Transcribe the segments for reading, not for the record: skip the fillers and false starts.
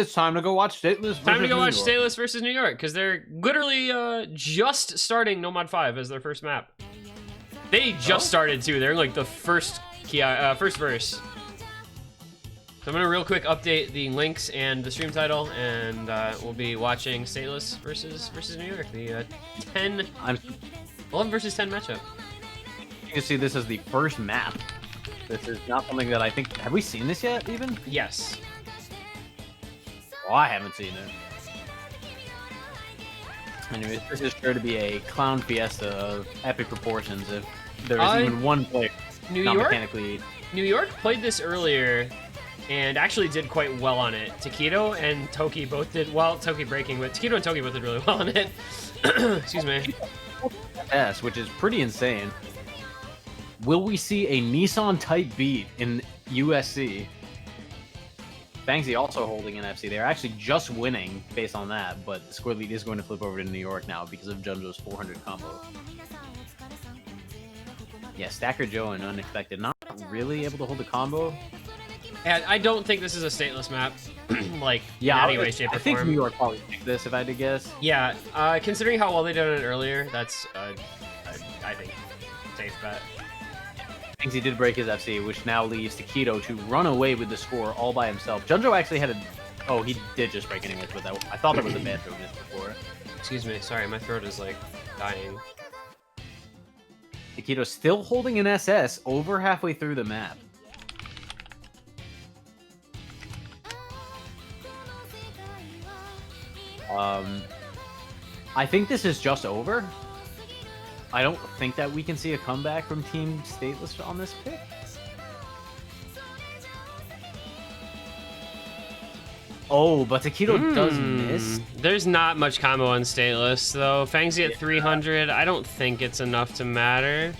It's time to go watch Stateless. Time to go watch Stateless versus New York, because they're literally just starting No Mod 5 as their first map. They just started too. They're like the first verse. So I'm gonna real quick update the links and the stream title, and we'll be watching Stateless versus New York, the 11 versus 10 matchup. You can see this as the first map. This is not something that I think. Have we seen this yet? Even? Yes. Oh, I haven't seen it. Anyway, this is sure to be a clown fiesta of epic proportions. If there is even one player New not York? mechanically. New York played this earlier and actually did quite well on it. Taquito and Toki both did well. Toki breaking, but Taquito and Toki both did really well on it. Excuse me. S, which is pretty insane. Will we see a Nissan type beat in USC? Fangsy also holding an FC. They're actually just winning based on that, but the score lead is going to flip over to New York now because of Junjo's 400 combo. Yeah, Stacker Joe and Unexpected not really able to hold the combo. And I don't think this is a stateless map, like in any way, shape, or form. I think New York probably picked this if I had to guess. Yeah, considering how well they did it earlier, that's I think safe bet. He did break his FC, which now leaves Taquito to run away with the score all by himself. Junjo actually had a... Oh, he did just break anyways, but that, I thought that was a bad throw miss before. Excuse me, sorry, my throat is like dying. Taquito still holding an SS over halfway through the map. I think this is just over. I don't think that we can see a comeback from Team Stateless on this pick. Oh, but Taquito does miss. There's not much combo on Stateless, though. Fangsy at 300, I don't think it's enough to matter.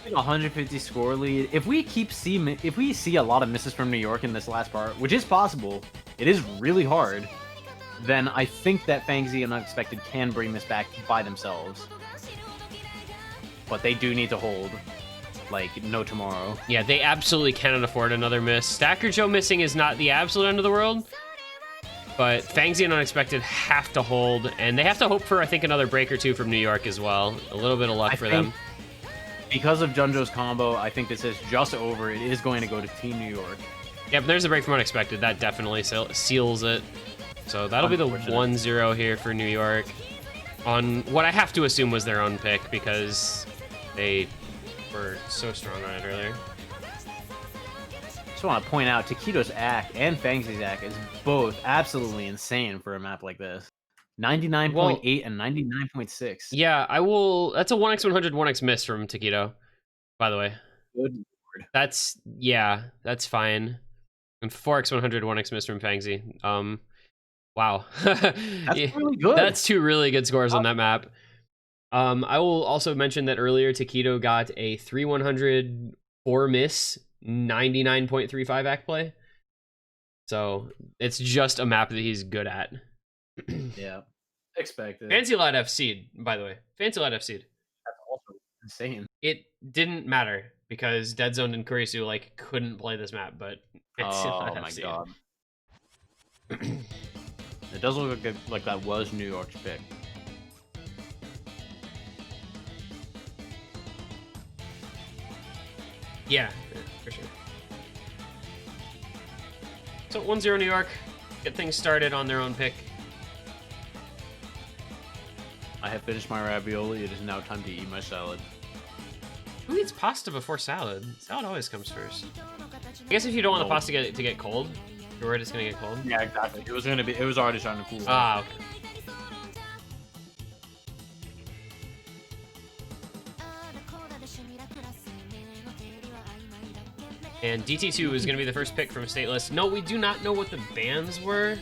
150 score lead. If we see a lot of misses from New York in this last part, which is possible, it is really hard, then I think that Fangsy and Unexpected can bring this back by themselves. But they do need to hold, like, no tomorrow. Yeah, they absolutely cannot afford another miss. Stacker Joe missing is not the absolute end of the world, but Fangsy and Unexpected have to hold, and they have to hope for, I think, another break or two from New York as well. A little bit of luck for them. Because of Junjo's combo, I think this is just over. It is going to go to Team New York. Yeah, but there's a break from Unexpected. That definitely seals it. So that'll be the 1-0 here for New York on what I have to assume was their own pick, because they were so strong on it earlier. Just want to point out, Taquito's act and Fangsy's act is both absolutely insane for a map like this. 99.8 and 99.6. Yeah, I will. That's a 1x100, 1x miss from Taquito, by the way. Good lord. That's fine. And 4x100, 1x miss from Fangsy. Wow. That's really good. That's two really good scores on that map. I will also mention that earlier Taquito got a 3-100 4 miss 99.35 act play. So it's just a map that he's good at. Yeah, expected. Fancy Lad FC'd, by the way. Fancy Lad FC'd. That's also insane. It didn't matter because Dead Zone and Kurisu like couldn't play this map, but Fancy Lad FC'd. God. It does look like that was New York's pick. Yeah, for sure. So 1-0 New York. Get things started on their own pick. I have finished my ravioli. It is now time to eat my salad. Who eats pasta before salad? Salad always comes first. I guess if you don't want the pasta to get cold, you're worried it's gonna get cold. Yeah, exactly. It was already starting to cool. Ah, okay. And DT2 is going to be the first pick from Stateless. No, we do not know what the bans were.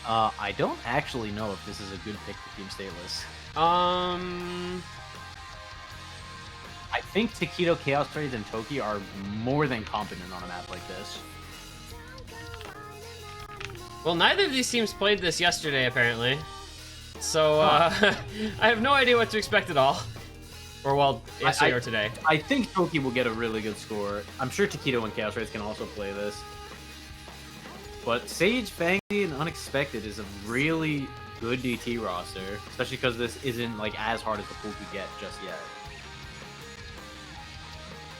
I don't actually know if this is a good pick for Team Stateless. I think Taquito, Chaos Trades, and Toki are more than competent on a map like this. Well, neither of these teams played this yesterday, apparently. So, I have no idea what to expect at all. Or, well, yesterday or today. I think Toki will get a really good score. I'm sure Taquito and Chaos Trades can also play this. But Sage, Fangzy, and Unexpected is a really good DT roster. Especially because this isn't, like, as hard as the pool could get just yet.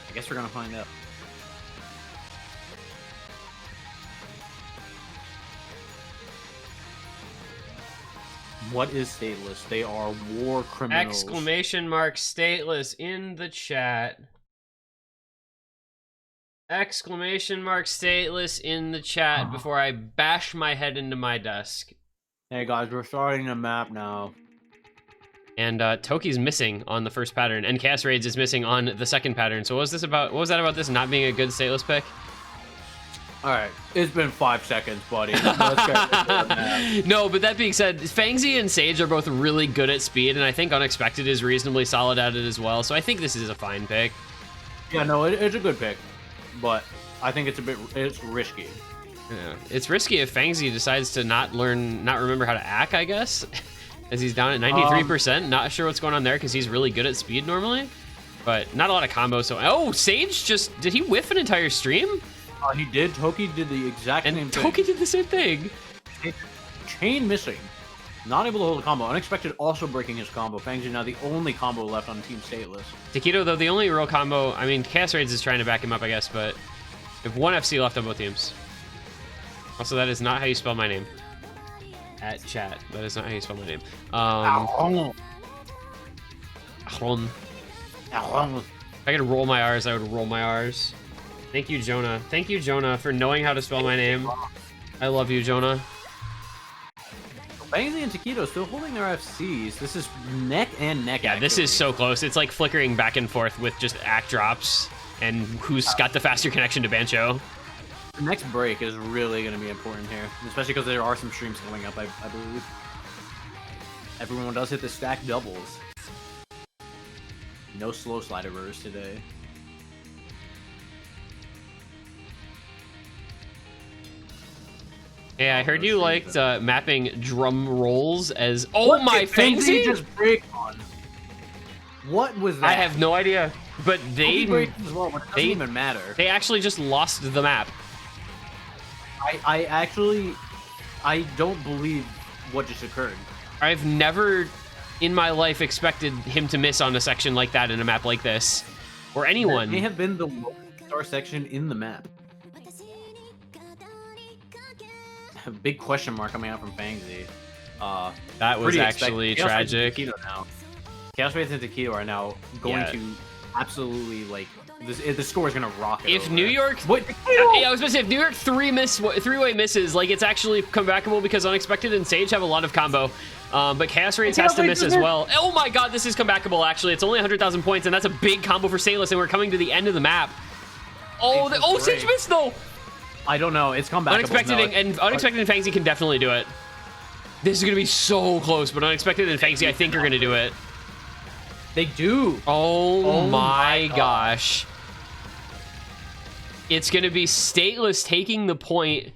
I guess we're gonna find out. What is Stateless? They are war criminals. Exclamation mark Stateless in the chat. Exclamation mark Stateless in the chat before I bash my head into my desk. Hey guys, we're starting a map now. And Toki's missing on the first pattern, and Chaos Raids is missing on the second pattern. So what was this about? What was that about this not being a good Stateless pick? Alright, it's been 5 seconds, buddy. Let's get to the map. No, but that being said, Fangzy and Sage are both really good at speed, and I think Unexpected is reasonably solid at it as well. So I think this is a fine pick. Yeah, no, it's a good pick, but I think it's risky. Yeah, it's risky if Fangzy decides to not remember how to act, I guess. As he's down at 93%, not sure what's going on there because he's really good at speed normally, but not a lot of combos. So, oh, Sage did he whiff an entire stream? He did. Toki did the exact same thing. And Toki did the same thing. Chain missing, not able to hold a combo. Unexpected also breaking his combo. Fangzy now the only combo left on Team Stateless. Taquito, though, the only real combo. I mean, Chaos Raids is trying to back him up, I guess, but we have one FC left on both teams. Also, that is not how you spell my name. At chat. That is not how you spell my name. Ahron. If I could roll my R's, I would roll my R's. Thank you, Jonah. Thank you, Jonah, for knowing how to spell my name. I love you, Jonah. Fangzy and Taquito still holding their FCs. This is neck and neck. Yeah, this is so close. It's like flickering back and forth with just act drops and who's got the faster connection to Bancho. The next break is really going to be important here, especially because there are some streams going up, I believe. Everyone does hit the stack doubles. No slow slider verse today. Yeah, I heard you liked mapping drum rolls as... Oh my, Fangzy just break on. What was that? I have no idea, but they... Break as well, but it doesn't even matter. They actually just lost the map. I don't believe what just occurred. I've never in my life expected him to miss on a section like that in a map like this. Or anyone. That may have been the lowest star section in the map. A big question mark coming out from Fangzy. That was actually tragic. Now. Chaos Raids and Taquito are now going to absolutely, like, the score is going to rocket. If over. New York... I was going to say, if New York three-way misses, like, it's actually comebackable because Unexpected and Sage have a lot of combo. But Chaos Raids has to miss as well. Oh my god, this is comebackable, actually. It's only 100,000 points, and that's a big combo for Stateless, and we're coming to the end of the map. Oh, Sage missed, though! I don't know. It's comebackable. Unexpected and Fangzy can definitely do it. This is going to be so close, but Unexpected and Fangzy, I think, are going to do it. They do. Oh my gosh. It's going to be Stateless taking the point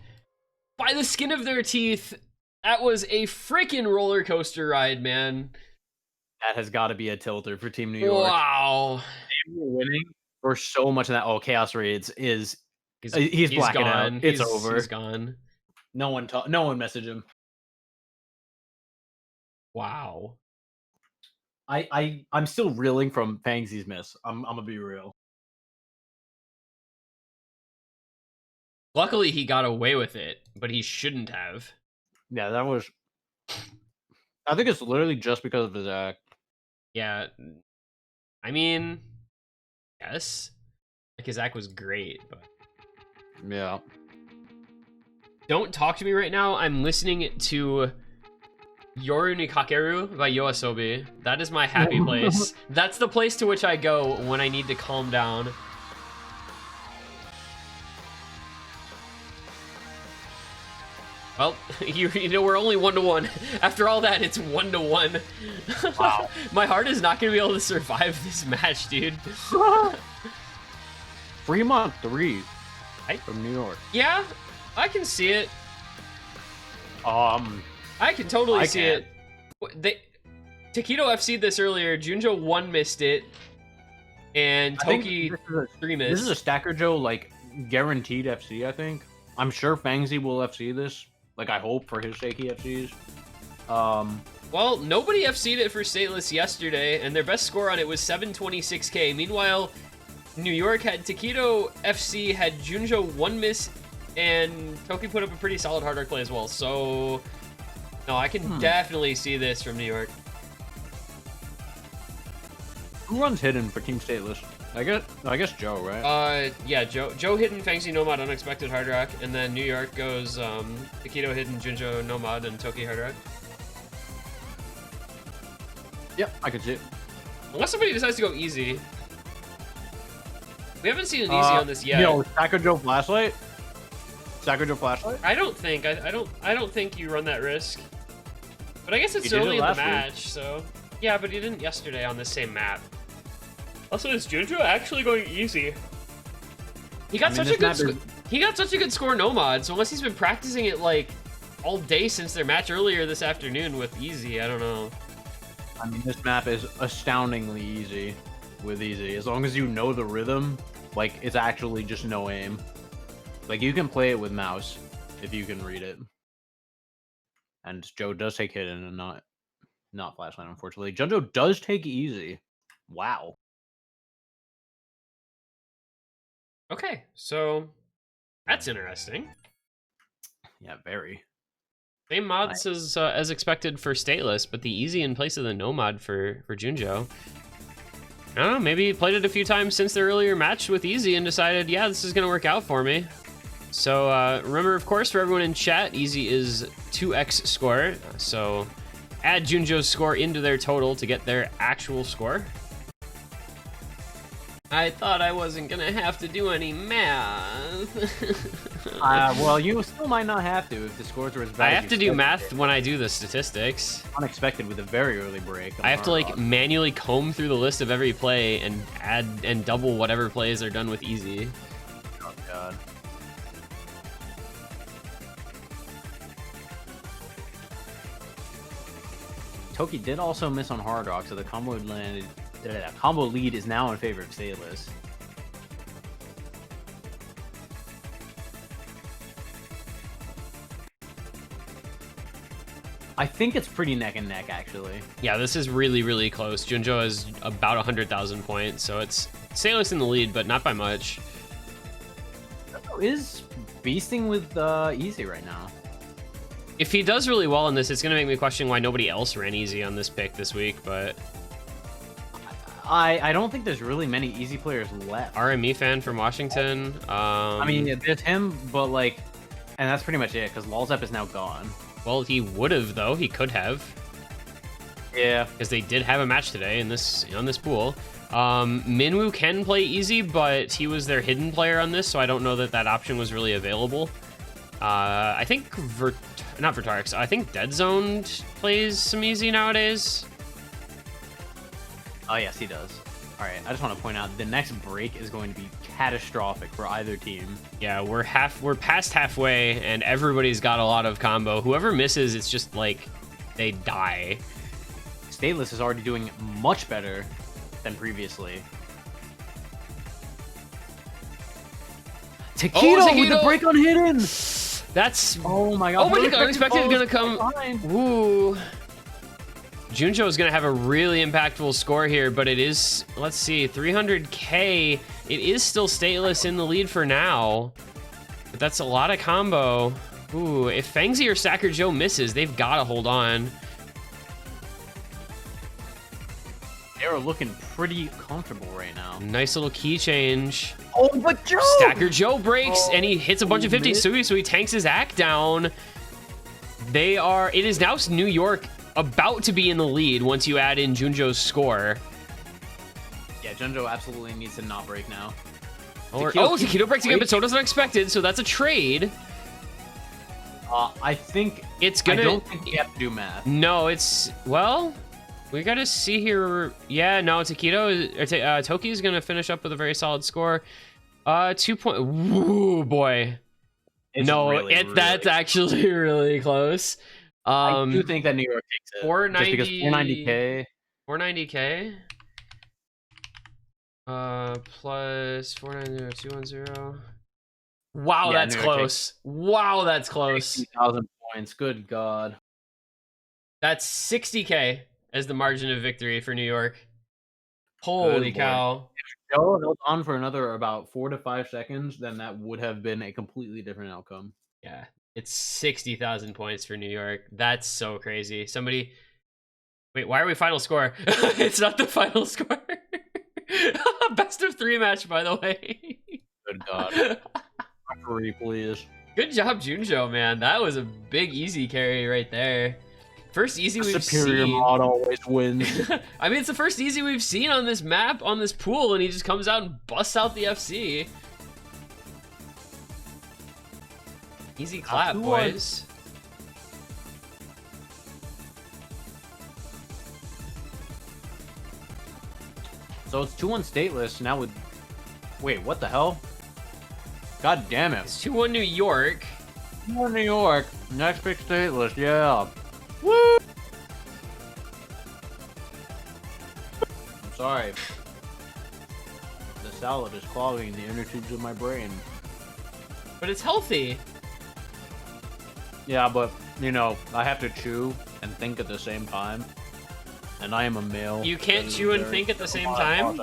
by the skin of their teeth. That was a freaking roller coaster ride, man. That has got to be a tilter for Team New York. Wow. They were winning for so much of that. Oh, Chaos Raids is... He's blacking gone. out. It's over. He's gone. No one messaged him. Wow. I'm still reeling from Fangzy's miss. I'm gonna be real. Luckily, he got away with it, but he shouldn't have. Yeah, that was... I think it's literally just because of his act. Yeah. I mean, yes. Like, his act was great, but... Yeah. Don't talk to me right now. I'm listening to Yoru ni Kakeru by Yoasobi. That is my happy place. That's the place to which I go when I need to calm down. Well, you know, we're only 1-1. After all that, it's 1-1. Wow. My heart is not going to be able to survive this match, dude. Fremont 3 from New York. Yeah, I can see it. I can totally see can't. it. Taquito FC'd this earlier. Junjo 1 missed it. And Toki 3 missed. This is a Stacker Joe, like, guaranteed FC, I think. I'm sure Fangzy will FC this. Like, I hope for his sake he FCs. Well, nobody FC'd it for Stateless yesterday, and their best score on it was 726k. Meanwhile, New York had Taquito FC, had Junjo 1 miss, and Toki put up a pretty solid hard rock play as well. So, no, I can definitely see this from New York. Who runs hidden for Team Stateless? I guess Joe, right? Yeah, Joe hidden, Fangzy Nomad, unexpected hard rock, and then New York goes Taquito hidden, Junjo Nomad, and Toki hard rock. Yep, I could see it. Unless somebody decides to go easy. We haven't seen an easy on this yet. Yo, Stacker Joe flashlight? Stacker Joe flashlight? I don't think I don't think you run that risk. But I guess it's He did early it in the last match, so yeah. But he didn't yesterday on this same map. Also, is Junjo actually going easy? He got such a good score no mod. So unless he's been practicing it like all day since their match earlier this afternoon with easy, I don't know. I mean, this map is astoundingly easy with easy. As long as you know the rhythm, like, it's actually just no aim. Like, you can play it with mouse if you can read it. And Joe does take hidden and not flashlight, unfortunately. Junjo does take easy. Wow. Okay, so that's interesting. Yeah, very. Same mods as expected for Stateless, but the easy in place of the no mod for Junjo. I don't know, maybe he played it a few times since their earlier match with easy and decided, yeah, this is gonna work out for me. So remember, of course, for everyone in chat, easy is 2x score. So add Junjo's score into their total to get their actual score. I thought I wasn't gonna have to do any math. Well, you still might not have to if the scores are as bad. I have to do math when I do the statistics. Unexpected with a very early break. I have to like manually comb through the list of every play and add and double whatever plays are done with easy. Oh god. Toki did also miss on hard rock, so the combo lead is now in favor of Stateless. I think it's pretty neck and neck, actually. Yeah, this is really, really close. Junjo has about 100,000 points, so it's Stateless in the lead, but not by much. Junjo is beasting with easy right now. If he does really well in this, it's going to make me question why nobody else ran easy on this pick this week, but... I don't think there's really many easy players left. RME fan from Washington. I mean, there's him, but like... And that's pretty much it, because Lolzep is now gone. Well, he would have, though. He could have. Yeah. Because they did have a match today in this on this pool. Minwoo can play easy, but he was their hidden player on this, so I don't know that that option was really available. I think not Vertarix. I think Dead Zoned plays some easy nowadays. Oh yes, he does. All right, I just want to point out the next break is going to be catastrophic for either team. Yeah, we're past halfway, and everybody's got a lot of combo. Whoever misses, it's just like they die. Stateless is already doing much better than previously. Taquito with the break on hidden. That's oh my god. Oh my god, unexpected is gonna come. Woo. Junjo is gonna have a really impactful score here, but it is, let's see, 300k. It is still Stateless in the lead for now, but that's a lot of combo. Ooh, if Fangzy or Stacker Joe misses, they've gotta hold on. They're looking pretty comfortable right now. Nice little key change. Oh, but Joe! Stacker Joe breaks, and he hits a bunch of 50s, so he tanks his act down. It is now New York about to be in the lead once you add in Junjo's score. Yeah, Junjo absolutely needs to not break now. Taquito breaks again, but so does Unexpected, so that's a trade. I think It's gonna. I don't think we have to do math. No, it's well. We gotta see here. Yeah, no, Taquito, Toki's gonna finish up with a very solid score. 2 point. Woo, boy. It's No, really, that's actually really close. I do think that New York takes it. 490. Just because 490K. 490K. Plus 490,210. Wow, Yeah, that's New York close. Wow, that's close. 60,000 points. Good God. That's 60K as the margin of victory for New York. Holy cow. If Joe held on for another about 4 to 5 seconds, then that would have been a completely different outcome. Yeah, it's 60,000 points for New York. That's so crazy. Somebody, wait, why are we final score? It's not the final score. Best of 3 match, by the way. Good God. Referee, please. Good job, Junjo, man. That was a big easy carry right there. First easy we've Superior seen. mod always wins. I mean, it's the first easy we've seen on this map, on this pool, and he just comes out and busts out the FC. Easy clap, boys. So it's 2-1 Stateless now with... Wait, what the hell? God damn it. It's 2-1 New York. 2-1 New York. Next pick Stateless, yeah. Woo! I'm sorry. The salad is clogging the inner tubes of my brain. But it's healthy. Yeah, but, you know, I have to chew and think at the same time. And I am a male. You can't chew and think at the same time?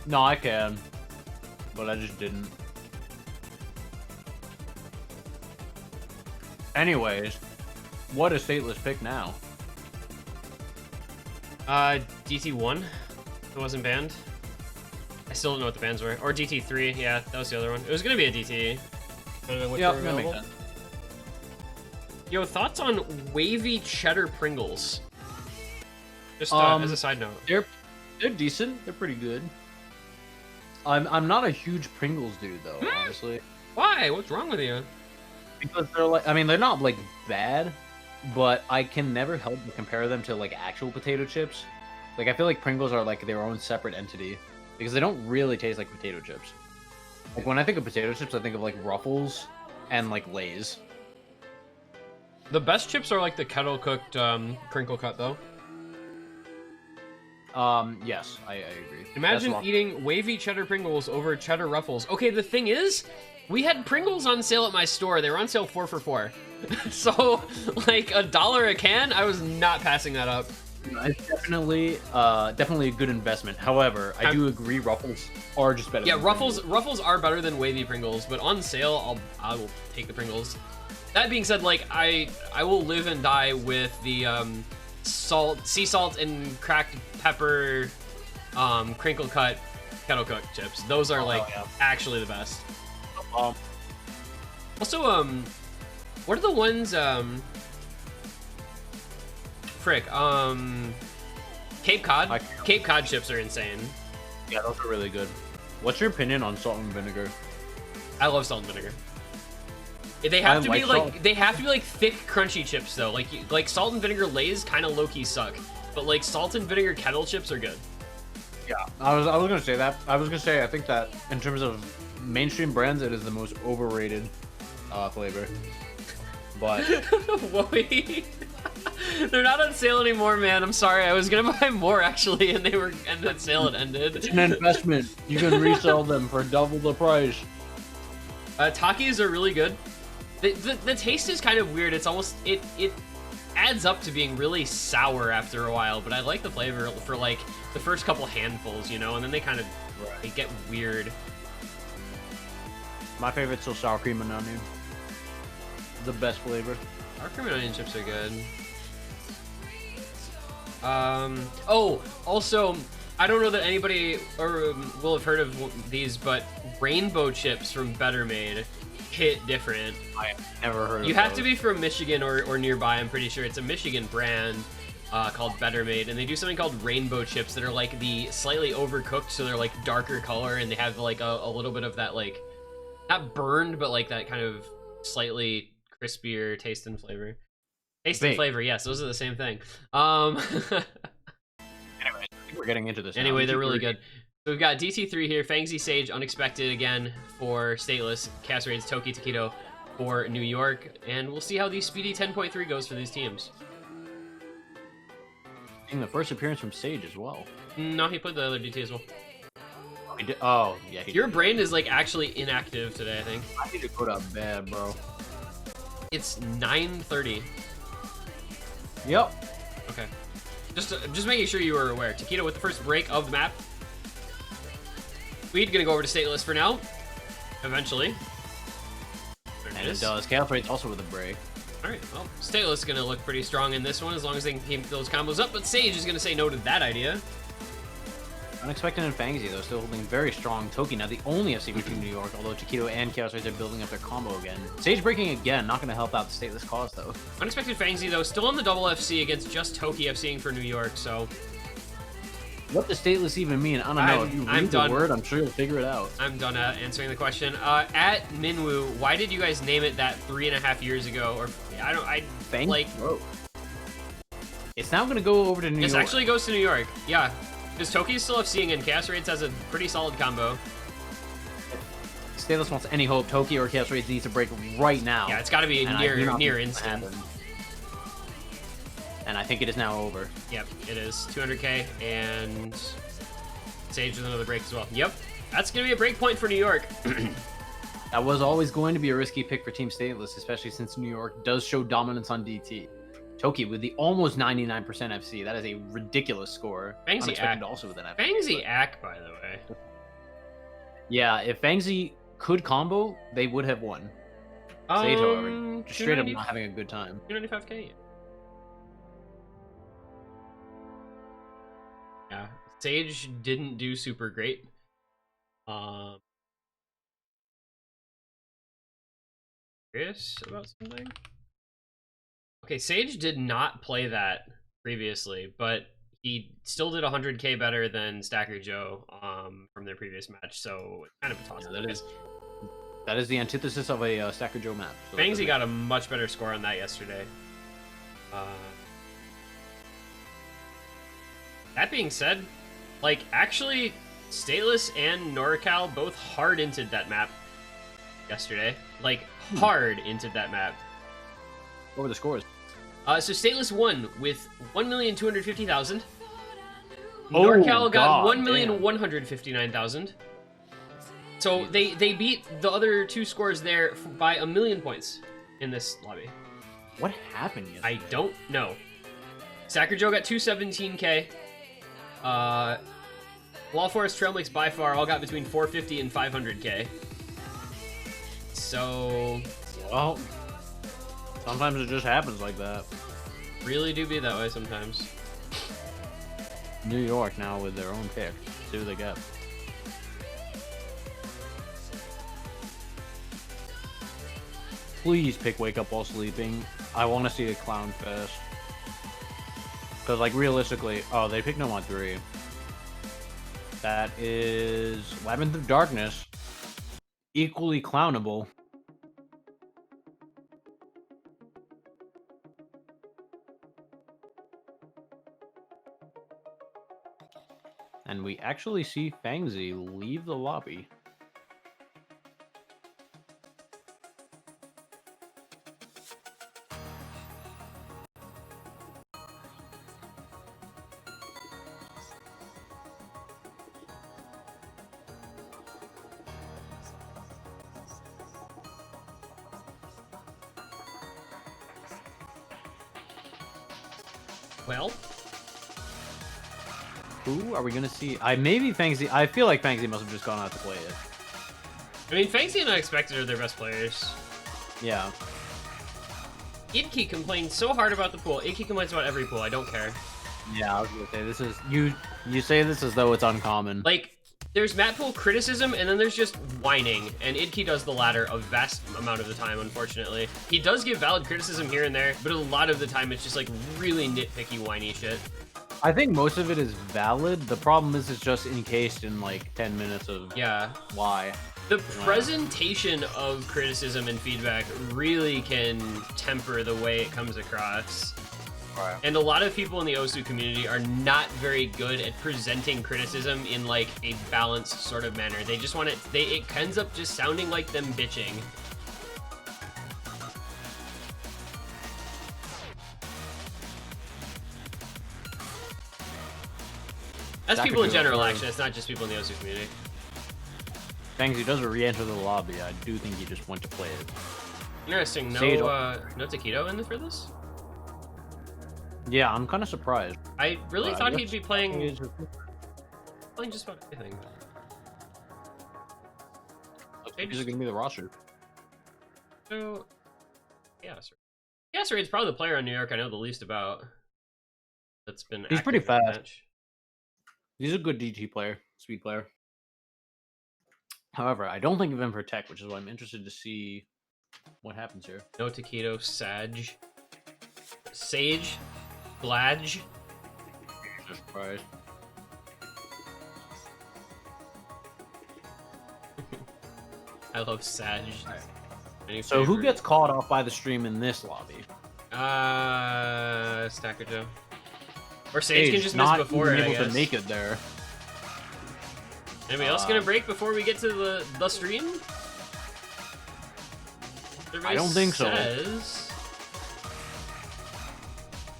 No, I can. But I just didn't. Anyways, what is Stateless pick now? DT1. It wasn't banned. I still don't know what the bans were. Or DT3, yeah, that was the other one. It was gonna be a DT. Yeah, that makes sense. Yo, thoughts on wavy cheddar Pringles? Just as a side note. They're decent. They're pretty good. I'm not a huge Pringles dude though, honestly. Why? What's wrong with you? Because they're like, I mean, they're not like bad, but I can never help but compare them to like actual potato chips. Like I feel like Pringles are like their own separate entity because they don't really taste like potato chips. Like when I think of potato chips, I think of like Ruffles and like Lay's. The best chips are like the kettle cooked crinkle cut though. Yes, I agree. Imagine eating wavy cheddar Pringles over cheddar Ruffles. Okay, the thing is, we had Pringles on sale at my store. They were on sale 4 for $4. So, like, $1 a can, I was not passing that up. It's definitely a good investment. However, I do agree Ruffles are just better. Yeah, than Ruffles are better than wavy Pringles, but on sale, I will take the Pringles. That being said, like, I will live and die with the sea salt and cracked pepper crinkle cut kettle cooked chips. Those are actually the best. Also, what are the ones Cape Cod? Cape Cod chips are insane. Yeah, those are really good. What's your opinion on salt and vinegar? I love salt and vinegar. They have to be like thick, crunchy chips though. Like salt and vinegar Lay's kind of low key suck, but like salt and vinegar kettle chips are good. Yeah, I was gonna say that. I was gonna say I think that in terms of mainstream brands, it is the most overrated flavor. But wait, they're not on sale anymore, man. I'm sorry. I was gonna buy more actually, and that sale had ended. It's an investment. You can resell them for double the price. Takis are really good. The taste is kind of weird. It's almost it adds up to being really sour after a while, but I like the flavor for like the first couple handfuls, you know, and then they kind of they get weird. My favorite's still sour cream and onion. The best flavor. Sour cream and onion chips are good. Oh, also, I don't know that anybody will have heard of these, but rainbow chips from Better Made hit different. I have never heard of You have those. to be from Michigan or nearby. I'm pretty sure it's a Michigan brand called Better Made, and they do something called rainbow chips that are like the slightly overcooked, so they're like darker color, and they have like a little bit of that like not burned, but like that kind of slightly crispier taste and flavor. Taste and Big. flavor, yes, those are the same thing. Anyway, I think we're getting into this. Anyway, now. they're really good. So we've got DT3 here, Fangzy, Sage, Unexpected again for Stateless, Chaos Raids, Toki, Taquito for New York, and we'll see how the speedy 10.3 goes for these teams. The first appearance from Sage as well. No, he played the other DT as well. He did. Oh, yeah. Your brain is like actually inactive today, I think. I need to go to bed, bro. It's 9:30. Yep. Okay. Just making sure you were aware. Taquito with the first break of the map. We're gonna go over to Stateless for now. Eventually. There And it does. Chaos Raid's also with a break. Alright, well, Stateless is gonna look pretty strong in this one as long as they can keep those combos up, but Sage is gonna say no to that idea. Unexpected and Fangzy, though, still holding very strong. Toki now the only FC between New York, although Taquito and Chaos Raids are building up their combo again. Sage breaking again, not going to help out the Stateless cause, though. Unexpected Fangzy, though, still on the double FC against just Toki FCing for New York, so... What does Stateless even mean? I don't know. If you read the word, I'm sure you'll figure it out. I'm done answering the question. At Minwoo, why did you guys name it that 3.5 years ago? Or Bro. It's now going to go over to New York. This actually goes to New York, yeah. Because Toki is still FCing and Chaos Raids has a pretty solid combo. Stateless wants any hope. Toki or Chaos Raids needs to break right now. Yeah, it's got to be near instant. And I think it is now over. Yep, it is. 200k and Sage with another break as well. Yep, that's going to be a break point for New York. That was always going to be a risky pick for Team Stateless, especially since New York does show dominance on DT. Toki with the almost 99% FC. That is a ridiculous score. Fangzy Ack. Also with an FC. Fangzy Ack, by the way. Yeah, if Fangzy could combo, they would have won. Sage, however, just straight up not having a good time. 295k. Yeah, Sage didn't do super great. Curious about something? Okay, Sage did not play that previously, but he still did 100k better than Stacker Joe from their previous match, so it's kind of a toss. Yeah, that is the antithesis of a Stacker Joe map. So Fangzy got a much better score on that yesterday. That being said, like, actually, Stateless and NorCal both hard inted that map yesterday. Like, hard inted that map. What were the scores? So Stateless won with 1,250,000. NorCal got 1,159,000. So they beat the other two scores there by 1,000,000 points in this lobby. What happened yesterday? I don't know. Stacker Joe got 217k. Wall Forest Trailmix by far all got between 450 and 500k. So, well, sometimes it just happens like that. Really do be that way sometimes. New York now with their own pick. See what they get. Please pick Wake Up While Sleeping. I want to see a Clown Fest. Because, like, realistically... Oh, they picked Nomad 3. That is... Labyrinth of Darkness. Equally clownable. And we actually see Fangzy leave the lobby. Well, who are we gonna see? Maybe Fangzy. I feel like Fangzy must have just gone out to play it. I mean, Fangzy and Unexpected are their best players. Yeah. Idki complained so hard about the pool. Idki complains about every pool. I don't care. Yeah, I was gonna say this is you say this as though it's uncommon. Like, there's map pool criticism, and then there's just whining, and Idki does the latter a vast amount of the time, unfortunately. He does give valid criticism here and there, but a lot of the time it's just like really nitpicky, whiny shit. I think most of it is valid. The problem is it's just encased in like 10 minutes of yeah. why. The presentation of criticism and feedback really can temper the way it comes across. Right. And a lot of people in the OSU community are not very good at presenting criticism in like a balanced sort of manner. They just want it, it ends up just sounding like them bitching. That's people in general, actually. It's not just people in the OSU community. Fangsy does re-enter the lobby. I do think he just went to play it. Interesting. No, no taquito in this for this? Yeah, I'm kind of surprised. I really thought he'd be playing just about everything. These are gonna be the roster. So, Chaos Raid's probably the player in New York I know the least about. That's been. He's pretty fast. He's a good DT player, speed player. However, I don't think of him for tech, which is why I'm interested to see what happens here. No taquito, Sage, Bladge. Surprise. I love Sage. So who gets called off by the stream in this lobby? Stacker Joe. Or Sage can just miss before it, I guess. To make it there. Anybody else gonna break before we get to the stream? I don't think so.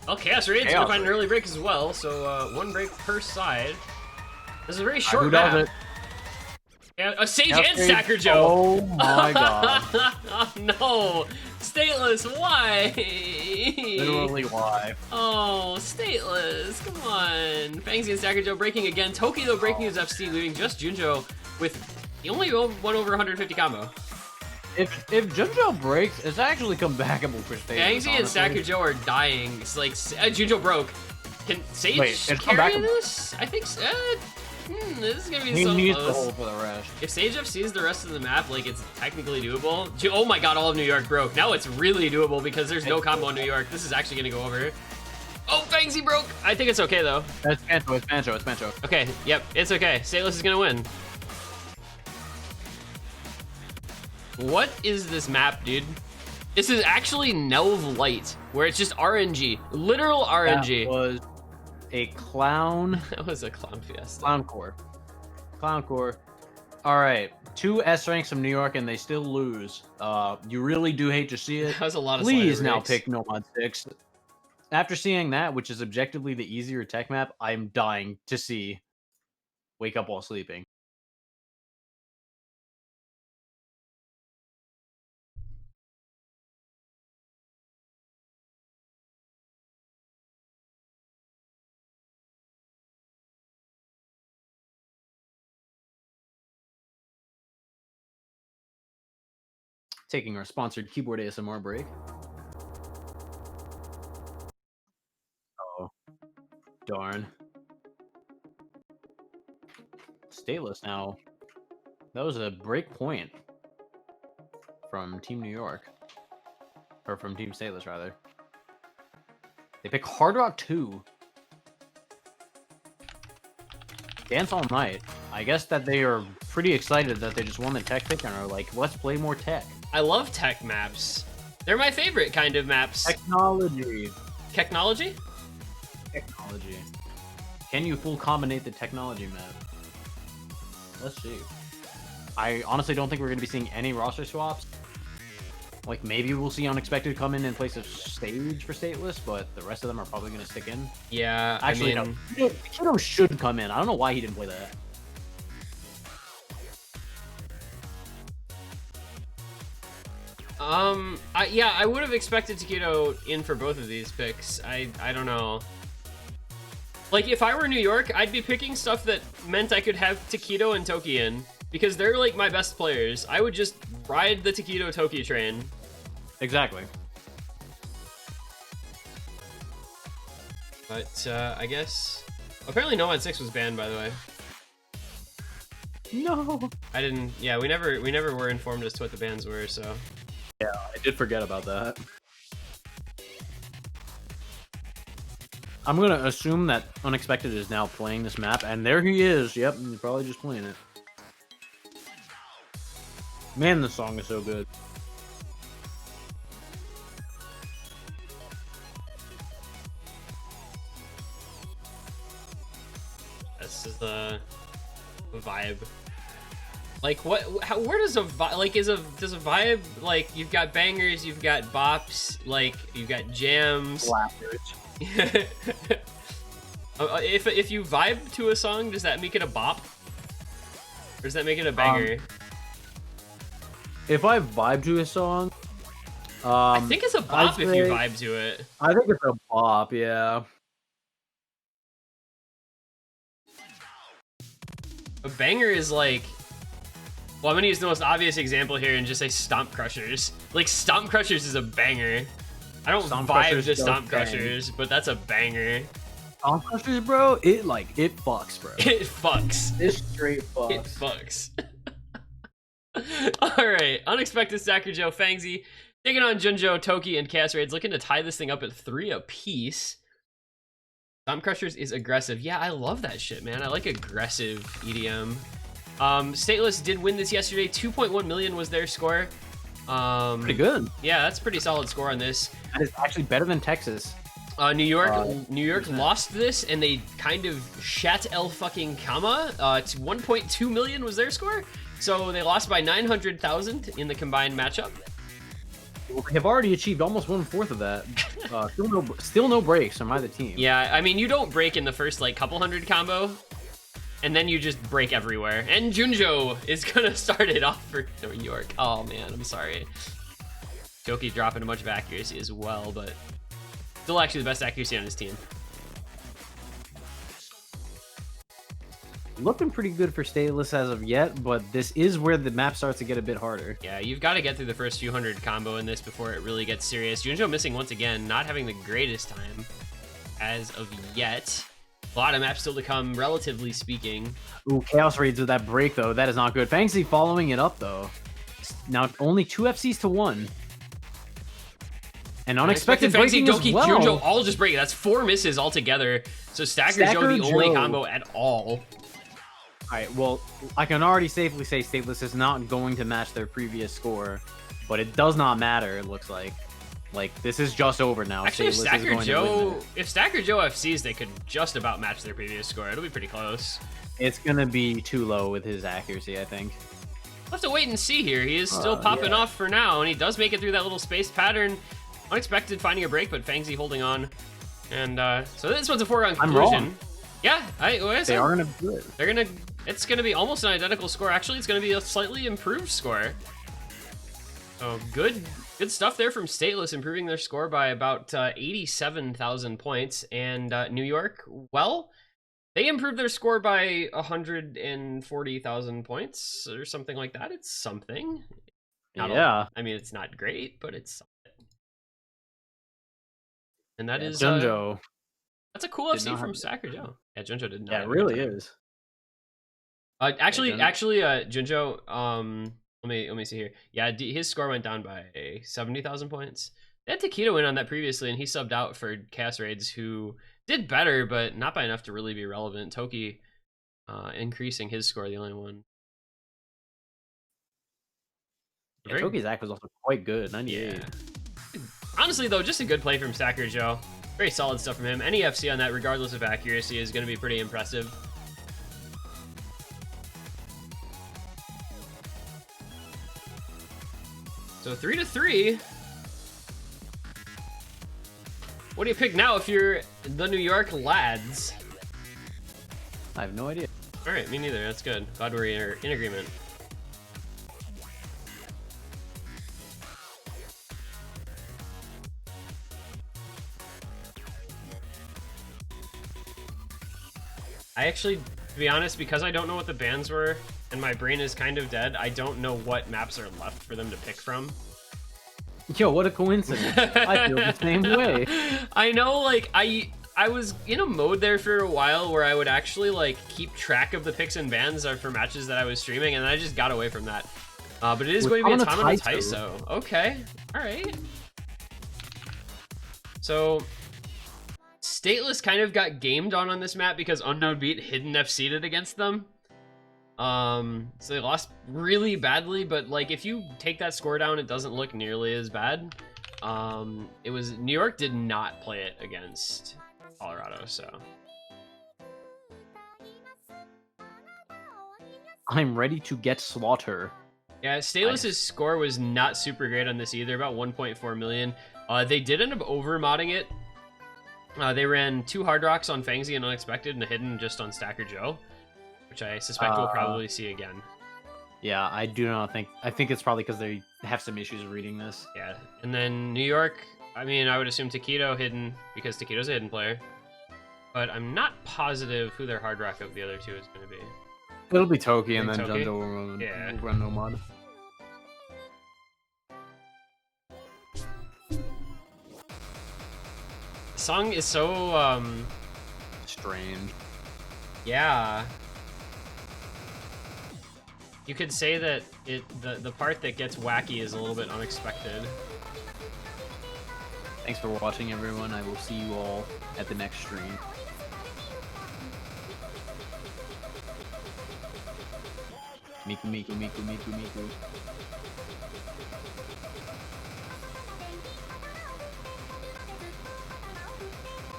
Well, Chaos Raid's gonna find an early break as well, so one break per side. This is a very short map. Who does it? Yeah, Sage and Stacker Joe. Oh my god. Oh, no. Stateless, why? Literally why? Oh, Stateless, come on. Fangsy and Stacker Joe breaking again. Toki, though, breaking his FC, leaving just Junjo with the only one over 150 combo. If Junjo breaks, it's actually comebackable for Stateless. Fangsy and Stacker Joe are dying. It's like, Junjo broke. Can Sage carry this? I think so. This is gonna be so needs close. The hole for the rest. If Sage FCs the rest of the map, like, it's technically doable. Oh my god, all of New York broke. Now it's really doable because there's no combo in New York. This is actually gonna go over. Oh, Fangsy broke! I think it's okay, though. It's Pancho. Okay, yep, it's okay. Stateless is gonna win. What is this map, dude? This is actually Nelv Light, where it's just RNG. Literal RNG. That was a clown. That was a clown fiesta. Clown core. All right, 2 S ranks from New York, and they still lose. You really do hate to see it. That was a lot of. Please now pick Nomad 6. After seeing that, which is objectively the easier tech map, I'm dying to see Wake Up While Sleeping. Taking our sponsored keyboard ASMR break. Oh, darn. Stateless now. That was a break point from Team New York. Or from Team Stateless, rather. They pick Hard Rock 2. Dance All Night. I guess that they are pretty excited that they just won the tech pick and are like, let's play more tech. I love tech maps. They're my favorite kind of maps. Technology. Technology? Technology. Can you full combinate the technology map? Let's see. I honestly don't think we're going to be seeing any roster swaps. Like, maybe we'll see Unexpected come in place of Stage for Stateless, but the rest of them are probably going to stick in. Yeah, actually, I mean... no. Kiddo should come in. I don't know why he didn't play that. Yeah, I would have expected Taquito in for both of these picks. I don't know. Like, if I were New York, I'd be picking stuff that meant I could have Taquito and Toki in, because they're, like, my best players. I would just ride the Taquito Toki train. Exactly. But, I guess... Apparently Nomad 6 was banned, by the way. No. I didn't... Yeah, we never were informed as to what the bans were, so... Yeah, I did forget about that. I'm going to assume that Unexpected is now playing this map, and there he is. Yep, he's probably just playing it. Man, the song is so good. This is the vibe. Like what? How? Where does a vibe? Like does a vibe like you've got bangers, you've got bops, like you've got jams. If you vibe to a song, does that make it a bop? Or does that make it a banger? If I vibe to a song, I think it's a bop if you vibe to it. I think it's a bop, yeah. A banger is like, well, I'm gonna use the most obvious example here and just say Stomp Crushers. Like Stomp Crushers is a banger. I don't vibe to Stomp Crushers, but that's a banger. Stomp Crushers, bro, it fucks, bro. It fucks. It straight fucks. It fucks. Alright, Unexpected Stacker Joe, Fangzy, taking on Junjo, Toki, and Chaos Raids, looking to tie this thing up at 3 apiece. Stomp Crushers is aggressive. Yeah, I love that shit, man. I like aggressive EDM. Stateless did win this yesterday. 2.1 million was their score. Pretty good. Yeah, that's a pretty solid score on this. That is actually better than Texas. New York lost this, and they kind of shat el fucking kama. It's 1.2 million was their score. So they lost by 900,000 in the combined matchup. They have already achieved almost 1/4 of that. Still no breaks from either team. Yeah, I mean, you don't break in the first like couple hundred combo, and then you just break everywhere. And Junjo is gonna start it off for New York. Oh man, I'm sorry. Toki dropping a bunch of accuracy as well, but still actually the best accuracy on his team. Looking pretty good for Stateless as of yet, but this is where the map starts to get a bit harder. Yeah, you've got to get through the first few hundred combo in this before it really gets serious. Junjo missing once again, not having the greatest time as of yet. A lot of maps still to come, relatively speaking. Ooh, Chaos Raids with that break, though. That is not good. Fangzy following it up, though. Now only 2 FCs to 1. And unexpected breaking Doki, as well. Junjo all just break. That's 4 misses altogether. So Stacker Joe the only combo at all. Alright, well, I can already safely say Stateless is not going to match their previous score, but it does not matter, it looks like. Like, this is just over now. Actually, if Stacker Joe FCs, they could just about match their previous score. It'll be pretty close. It's gonna be too low with his accuracy, I think. We'll have to wait and see here. He is still popping off for now, and he does make it through that little space pattern. Unexpected finding a break, but Fangzy holding on. And so this one's a foregone conclusion. I'm wrong. Yeah, they are gonna do it. It's gonna be almost an identical score. Actually, it's gonna be a slightly improved score. So good stuff there from Stateless, improving their score by about 87,000 points. And New York, well, they improved their score by 140,000 points or something like that. It's something. I mean, it's not great, but it's something. And that is Junjo. That's a cool FC from Stacker Joe. Yeah, Junjo did not. Yeah, it really is. Actually, Junjo, let me see here. Yeah, his score went down by 70,000 points. They had Taquito in on that previously, and he subbed out for Chaos Raids, who did better, but not by enough to really be relevant. Toki increasing his score, the only one. Yeah, Toki's act was also quite good, 98. Yeah. Honestly, though, just a good play from Stacker Joe. Very solid stuff from him. Any FC on that, regardless of accuracy, is going to be pretty impressive. So 3-3. What do you pick now if you're the New York lads? I have no idea. All right, me neither. That's good. Glad we're in agreement. I actually, to be honest, because I don't know what the bans were and my brain is kind of dead, I don't know what maps are left for them to pick from. Yo, what a coincidence. I feel the same way. I know, like, I was in a mode there for a while where I would actually, like, keep track of the picks and bans for matches that I was streaming, and I just got away from that. But it is going to be a Tama no Taiso. Okay, all right. So Stateless kind of got gamed on this map because Unknown Beat hidden FC'd it against them. So they lost really badly, but like if you take that score down, it doesn't look nearly as bad. It was New York did not play it against Colorado, so I'm ready to get slaughter. yeah, Stateless's score was not super great on this either, about 1.4 million. They did end up over modding it. They ran 2 hard rocks on Fangsy and Unexpected and a hidden just on Stacker Joe, which I suspect we'll probably see again. Yeah, I do not think. I think it's probably because they have some issues reading this. Yeah, and then New York, I mean, I would assume Taquito hidden because Taquito's a hidden player, but I'm not positive who their hard rock of the other two is going to be. It'll be Toki, and then Toki? Junjo will Yeah. run no mod. The song is so Strange. yeah. You could say that the part that gets wacky is a little bit unexpected. Thanks for watching, everyone. I will see you all at the next stream. Miku.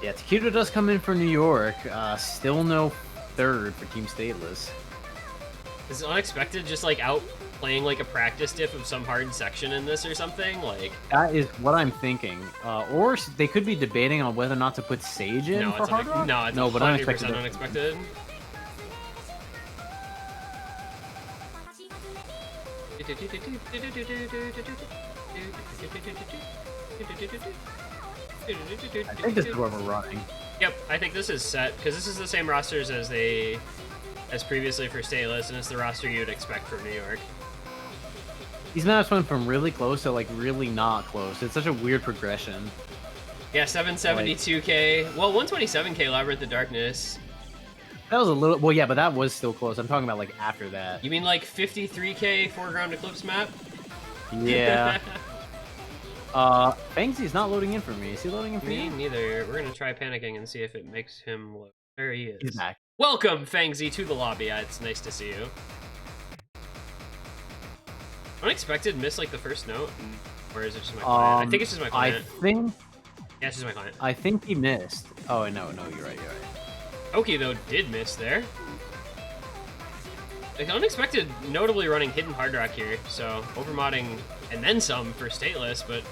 Yeah, Taquito does come in for New York. Still no third for Team Stateless. Is Unexpected just like out playing like a practice diff of some hard section in this or something? Like That is what I'm thinking. Or they could be debating on whether or not to put Sage in for Hard Rock? No, it's no, but 100% Unexpected. Unexpected. I think this is where we're running. Yep, I think this is set because this is the same rosters as previously for Stateless, and it's the roster you'd expect from New York. These maps went from really close to like really not close. It's such a weird progression. Yeah, 772k. Well, 127k Labyrinth of Darkness. That was a little. Well, yeah, but that was still close. I'm talking about like after that. You mean like 53k Foreground Eclipse map? Yeah. Fangsy's not loading in for me. Is he loading in for Me you? neither. We're gonna try panicking and see if it makes him load. There he is. He's back. Welcome, Fangsy, to the lobby. It's nice to see you. Unexpected missed like the first note, or is it just my client? I think it's just my client. Yeah, it's just my client. I think he missed. Oh no, you're right. Oki though did miss there. Like Unexpected, notably running hidden hard rock here, so overmodding and then some for Stateless, but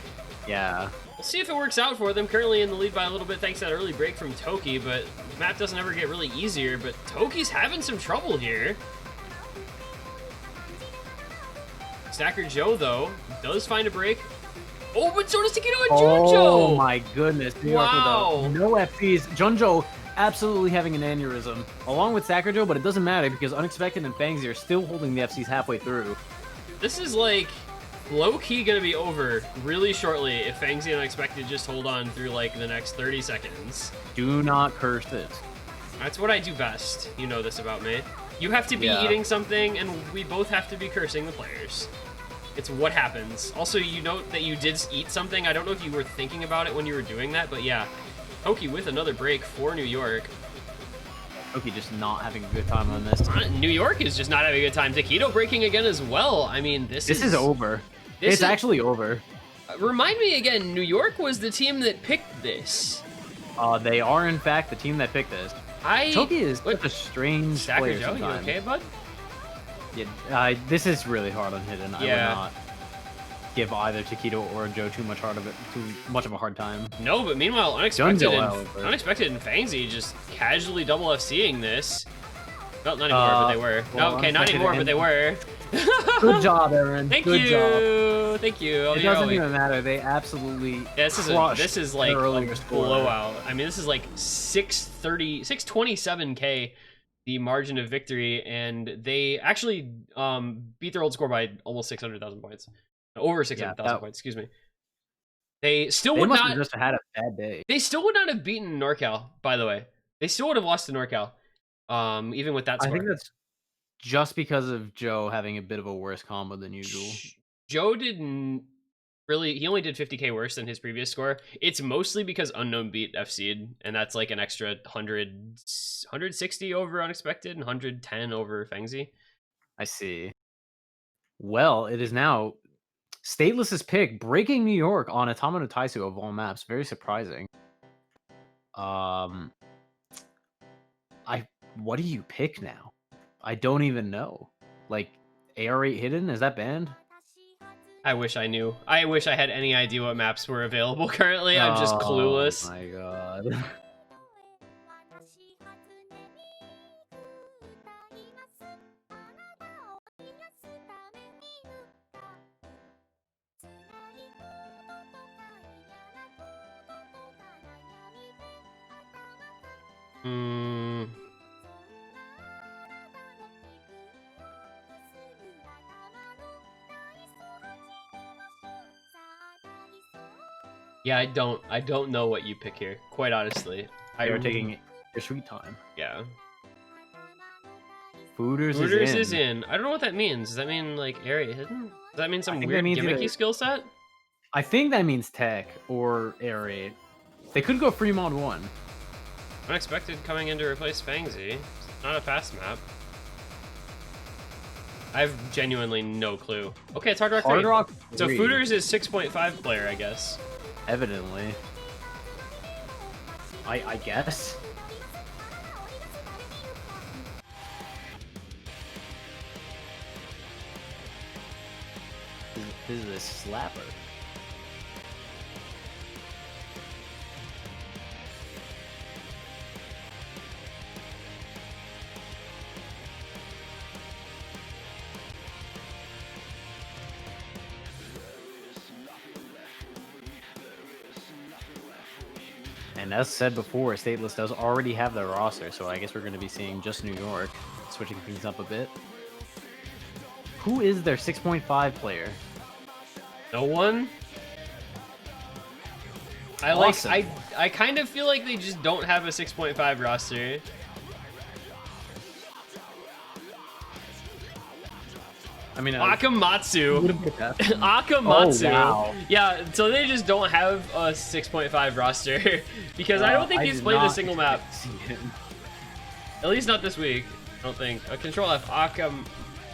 Yeah. we'll see if it works out for them. Currently in the lead by a little bit thanks to that early break from Toki, but the map doesn't ever get really easier, but Toki's having some trouble here. Stacker Joe, though, does find a break. Oh, but so does Taquito and Junjo! Oh my goodness. New York with Wow. no FPs. Junjo absolutely having an aneurysm, along with Stacker Joe, but it doesn't matter because Unexpected and Fangsy are still holding the FCs halfway through. This is like low-key gonna be over really shortly if Fangsy and Unexpected just hold on through like the next 30 seconds. Do not curse this. That's what I do best. You know this about me. You have to be Yeah. eating something, and we both have to be cursing the players. It's what happens. Also, you note that you did eat something. I don't know if you were thinking about it when you were doing that, but yeah. Toki with another break for New York. Toki just not having a good time on this. New York is just not having a good time. Taquito breaking again as well. I mean, this is over. It's actually over. Remind me again, New York was the team that picked this. They are, in fact, the team that picked this. Toki is such a strange Stacker player Joe, you sometimes. okay, bud? Yeah, this is really hard on Hidden. Yeah. I would not give either Taquito or Joe too much of a hard time. No, but meanwhile, Unexpected Junjo, and Fangsy just casually double FCing this. Well, not anymore, but they were. well, No, okay, not anymore, but they were. Good job, Aaron. Thank Good you. Job. Thank you. It doesn't even matter. They absolutely Yeah, this is like earlier a score. blowout. I mean, this is like 627k the margin of victory, and they actually beat their old score by almost 600,000 points. Over 600,000 points, excuse me. They would must not have just had a bad day. They still would not have beaten NorCal, by the way. They still would have lost to NorCal. Even with that score. I think that's just because of Joe having a bit of a worse combo than usual. Joe didn't really, he only did 50k worse than his previous score. It's mostly because Unknown beat FC'd, and that's like an extra 160 over Unexpected and 110 over Fangsy. I see. Well, it is now Stateless's pick, breaking New York on Automata Taisu of all maps. Very surprising. Um, what do you pick now? I don't even know. Like, AR8 Hidden, is that banned? I wish I knew. I wish I had any idea what maps were available currently. I'm just clueless. Oh my god. Hmm. Yeah, I don't know what you pick here. Quite honestly, You're taking your sweet time. Yeah. Fooders is in. I don't know what that means. Does that mean like area hidden? Does that mean some weird gimmicky skill set? I think that means tech or AR8. They could go Fremont 1. Unexpected coming in to replace Fangsy. It's not a fast map. I have genuinely no clue. Okay, it's Hard Rock 3. Hard Rock 3. So Fooders is 6.5 player, I guess. Evidently. I guess. This is a slapper. And as said before, Stateless does already have their roster, so I guess we're going to be seeing just New York, switching things up a bit. Who is their 6.5 player? No one? Awesome. I kind of feel like they just don't have a 6.5 roster. I mean, Akamatsu. Akamatsu. Oh, wow. Yeah, so they just don't have a 6.5 roster because I don't think he's played a single map. At least not this week. I don't think. Control F.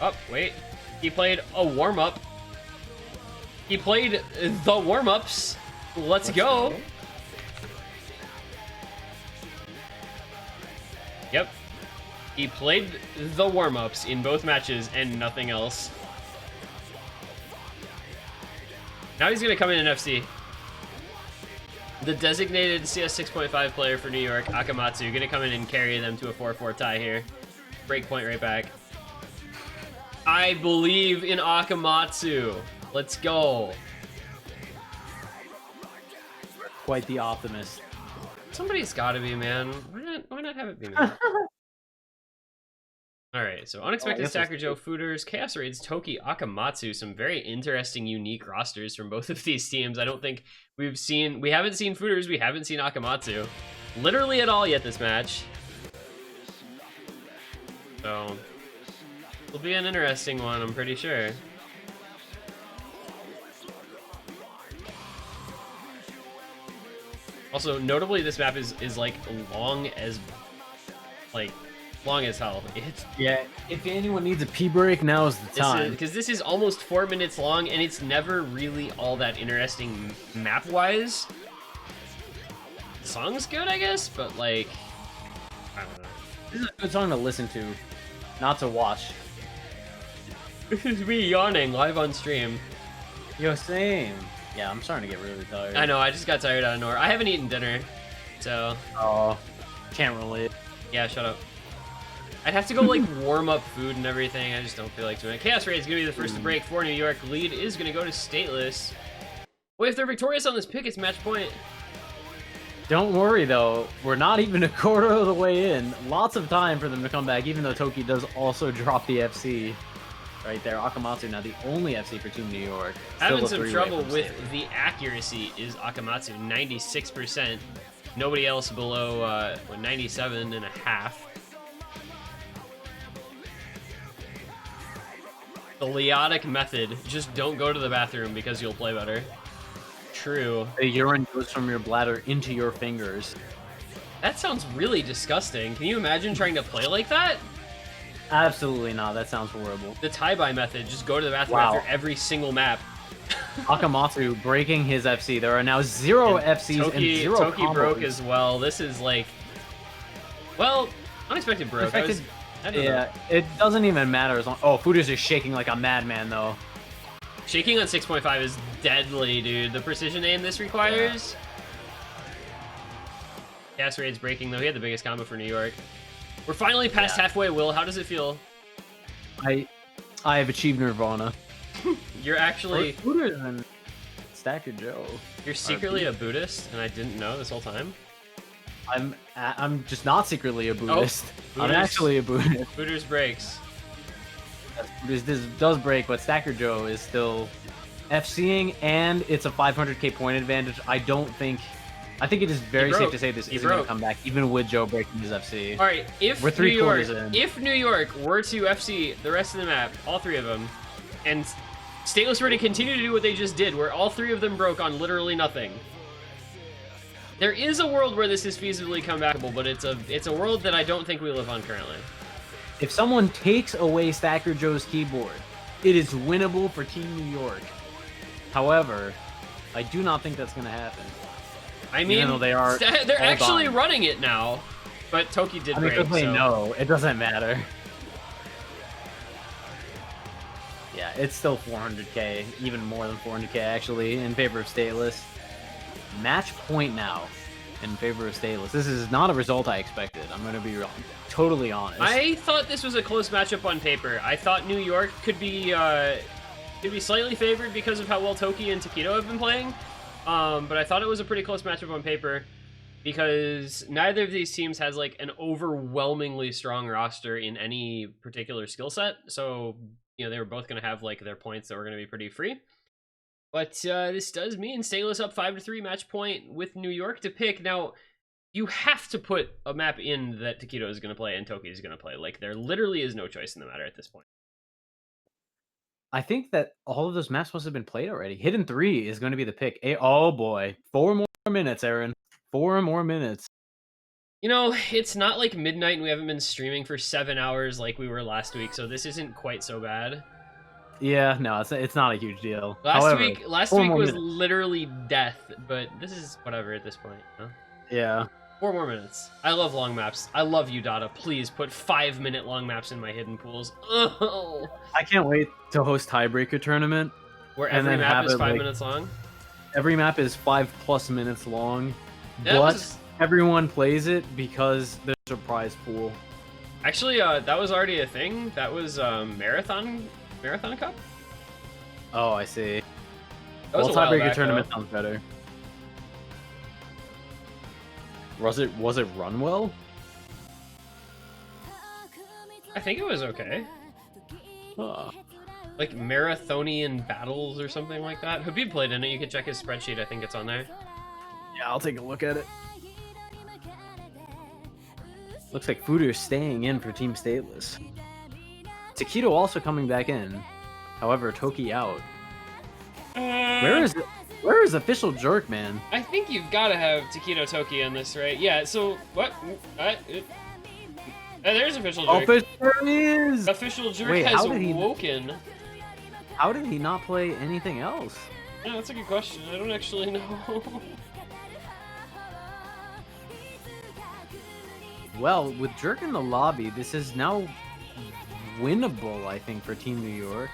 Oh, wait. He played a warm up. He played the warm ups. Let's go. Yep. He played the warm-ups in both matches and nothing else. Now he's going to come in FC. The designated CS 6.5 player for New York, Akamatsu, going to come in and carry them to a 4-4 tie here. Break point right back. I believe in Akamatsu. Let's go. Quite the optimist. Somebody's got to be, man. Why not have it be me? Alright, so Unexpected Stacker Joe, Fooders, Chaos Raids, Toki, Akamatsu, some very interesting, unique rosters from both of these teams. I don't think we haven't seen Fooders, we haven't seen Akamatsu literally at all yet this match. So, it'll be an interesting one, I'm pretty sure. Also, notably, this map is like long as hell. Yeah, if anyone needs a pee break, now is the time. Because this is almost 4 minutes long, and it's never really all that interesting map-wise. The song's good, I guess, but like, I don't know. This is a good song to listen to, not to watch. This is me yawning live on stream. Yo, same. Yeah, I'm starting to get really tired. I know, I just got tired out of nowhere. I haven't eaten dinner, so... Oh, can't relate. Yeah, shut up. I'd have to go, like, warm up food and everything. I just don't feel like doing it. Chaos Raid is going to be the first to break for New York. Lead is going to go to Stateless. Wait, if they're victorious on this pick, it's match point. Don't worry, though. We're not even a quarter of the way in. Lots of time for them to come back, even though Toki does also drop the FC. Right there. Akamatsu now the only FC for Team New York. Having some trouble with the accuracy is Akamatsu. 96%. Nobody else below 97.5. The Leotic method. Just don't go to the bathroom because you'll play better. True. The urine goes from your bladder into your fingers. That sounds really disgusting. Can you imagine trying to play like that? Absolutely not. That sounds horrible. The tie-buy method, just go to the bathroom Wow. after every single map. Akamatsu breaking his FC. There are now 0 FCs and 0 Toki combos. broke as well. This is like, well, unexpected broke. I don't know. Yeah, it doesn't even matter as long. Oh, Fuda's just shaking like a madman though. Shaking on 6.5 is deadly, dude. The precision aim this requires. Gas Raid's breaking though. He had the biggest combo for New York. We're finally past halfway, Will. How does it feel? I have achieved Nirvana. You're actually Fuda's and Stacker Joe. You're secretly a Buddhist, and I didn't know this whole time. I'm just not secretly a Buddhist. I'm Buddhist. actually a Buddhist. Buddhist breaks. This does break, but Stacker Joe is still FCing, and it's a 500k point advantage. I think it is very safe to say this isn't going to come back, even with Joe breaking his FC. All right, if we're 3 quarters in. If New York were to FC the rest of the map, all 3 of them, and Stateless were to continue to do what they just did, where all 3 of them broke on literally nothing, there is a world where this is feasibly comebackable, but it's a world that I don't think we live on currently. If someone takes away Stacker Joe's keyboard, it is winnable for Team New York. However, I do not think that's going to happen. I mean, even though they're actually running it now, but Toki did break. So. No, it doesn't matter. Yeah, it's still 400k, even more than 400k actually, in favor of Stateless. Match point now in favor of Stateless. This is not a result I expected. I'm going to be totally honest. I thought this was a close matchup on paper. I thought New York could be slightly favored because of how well Toki and Taquito have been playing. But I thought it was a pretty close matchup on paper because neither of these teams has like an overwhelmingly strong roster in any particular skill set. So, you know, they were both going to have like their points that were going to be pretty free. But this does mean Stateless up 5-3 match point with New York to pick. Now, you have to put a map in that Taquito is going to play and Toki is going to play. Like, there literally is no choice in the matter at this point. I think that all of those maps must have been played already. Hidden 3 is going to be the pick. Oh boy. 4 more minutes, Aaron. 4 more minutes. You know, it's not like midnight and we haven't been streaming for 7 hours like we were last week, so this isn't quite so bad. Yeah, no, it's not a huge deal. Last week was literally death, but this is whatever at this point. Huh? Yeah. 4 more minutes. I love long maps. I love you, Dada. Please put 5-minute long maps in my hidden pools. Oh. I can't wait to host tiebreaker tournament. Where every map is 5 minutes long? Every map is 5+ minutes long, but everyone plays it because there's a prize pool. Actually, that was already a thing. That was Marathon Cup? Oh, I see. Well, tiebreaker tournament sounds better. Was it run well? I think it was okay. Like marathonian battles or something like that. Habib played in it. You can check his spreadsheet. I think it's on there. Yeah, I'll take a look at it. Looks like Fuda is staying in for Team Stateless. Taquito also coming back in. However, Toki out. Where is official Jerk, man? I think you've got to have Taquito Toki in this, right? Yeah, so what? There's official Jerk. Official is! Official Jerk has woken. How did he not play anything else? Yeah, that's a good question. I don't actually know. Well, with Jerk in the lobby, this is now winnable, I think, for Team New York.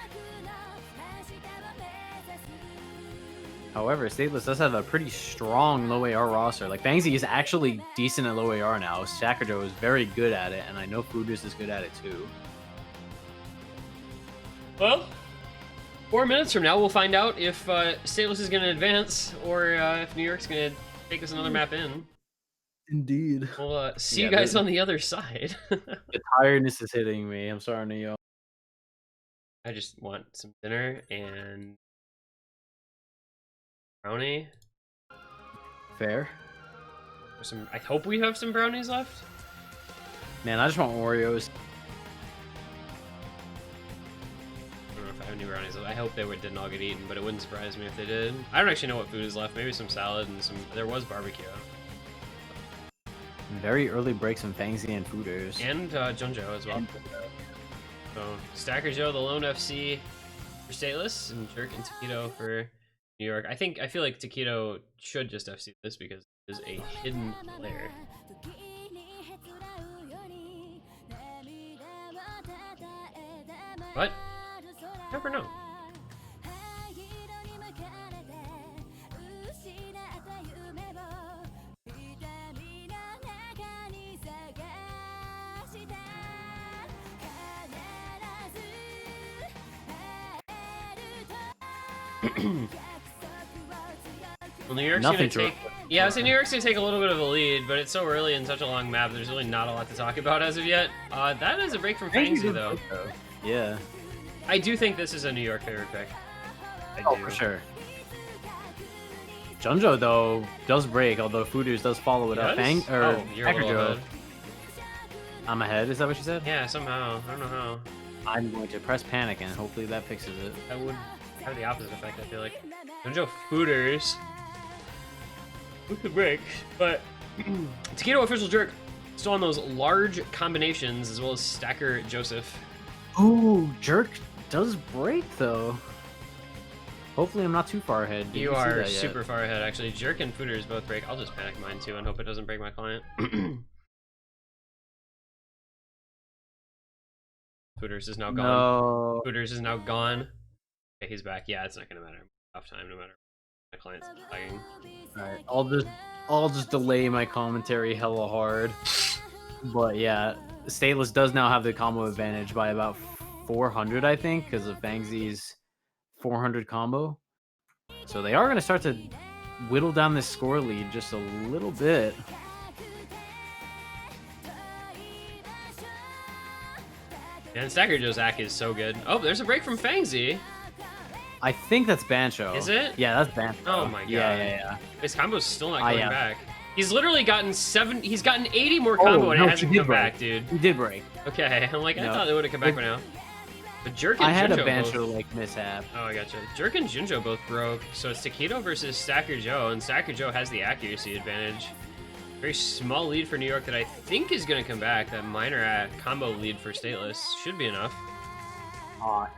However, Stateless does have a pretty strong low AR roster. Like, Bangsy is actually decent at low AR now. Sakajo is very good at it, and I know Fudus is good at it too. Well, 4 minutes from now, we'll find out if Stateless is going to advance or if New York's going to take us another map in. Indeed. We'll see you guys on the other side. The tiredness is hitting me. I'm sorry, Neo. I just want some dinner and brownie. Fair. I hope we have some brownies left. Man, I just want Oreos. I don't know if I have any brownies left. I hope they did not get eaten, but it wouldn't surprise me if they did. I don't actually know what food is left. Maybe some salad and some... There was barbecue. Very early breaks from Fangsy and Fooders. And Junjo as well. So Stacker Joe, the Lone FC for Stateless, and Jerk and Taquito for New York. I feel like Taquito should just FC this because it is a hidden player. But never know. Well, New York's gonna take. Yeah, so New York's gonna take a little bit of a lead, but it's so early in such a long map. There's really not a lot to talk about as of yet. That is a break from Fangsy though. Yeah. I do think this is a New York favorite pick. Oh, for sure. Junjo though does break, although Fooders does follow it up. You're a little ahead. I'm ahead. Is that what you said? Yeah, somehow. I don't know how. I'm going to press panic and hopefully that fixes it. That would have the opposite effect, I feel like. Junjo Fooders with the break, but Taquito official Jerk still on those large combinations as well as Stacker Joseph. Ooh, Jerk does break though. Hopefully I'm not too far ahead. You are super far ahead, actually. Jerk and Fooders both break. I'll just panic mine too and hope it doesn't break my client. Fooders is now gone. No. Fooders is now gone. Okay, he's back. Yeah, it's not gonna matter. Off time, no matter. My client's lagging. Alright, I'll just delay my commentary hella hard. But yeah, Stateless does now have the combo advantage by about 400, I think, because of Fangsy's 400 combo. So they are going to start to whittle down this score lead just a little bit. And Stacker Joe's Ack is so good. Oh, there's a break from Fangsy. I think that's Bancho. Is it? Yeah, that's Bancho. Oh my god. Yeah. His combo's still not coming back. He's literally gotten he's gotten 80 more combo and it hasn't come back, dude. He did break. Okay, I'm like, I thought they would have come back by now. But Jerk and I had Junjo a Bancho both... like mishap. Oh, I gotcha. Jerk and Junjo both broke, so it's Taquito versus Stacker Joe, and Stacker Joe has the accuracy advantage. Very small lead for New York that I think is going to come back. That minor combo lead for Stateless should be enough.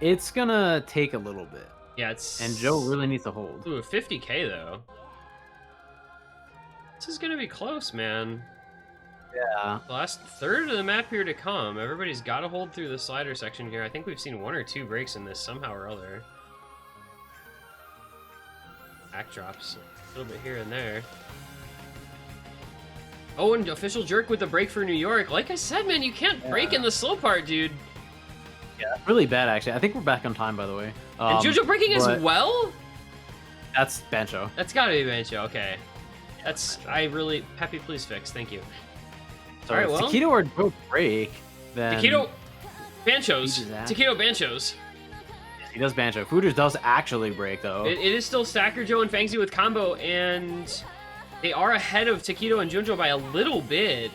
It's gonna take a little bit. Yeah, it's... And Joe really needs to hold. Ooh, 50k though. This is gonna be close, man. Yeah. The last third of the map here to come. Everybody's got to hold through the slider section here. I think we've seen 1 or 2 breaks in this somehow or other. Back drops a little bit here and there. Oh, and official Jerk with the break for New York. Like I said, man, you can't break in the slow part, dude. Yeah, really bad actually. I think we're back on time, by the way. And Jojo breaking as well? That's Bancho. That's gotta be Bancho, okay. That's, Peppy, please fix, thank you. So Alright, well. Taquito or Joe break, then... Taquito, Banchos. Taquito Banchos. He does Bancho. Fooders does actually break, though. It is still Stacker Joe and Fangsy with combo, and they are ahead of Taquito and Junjo by a little bit.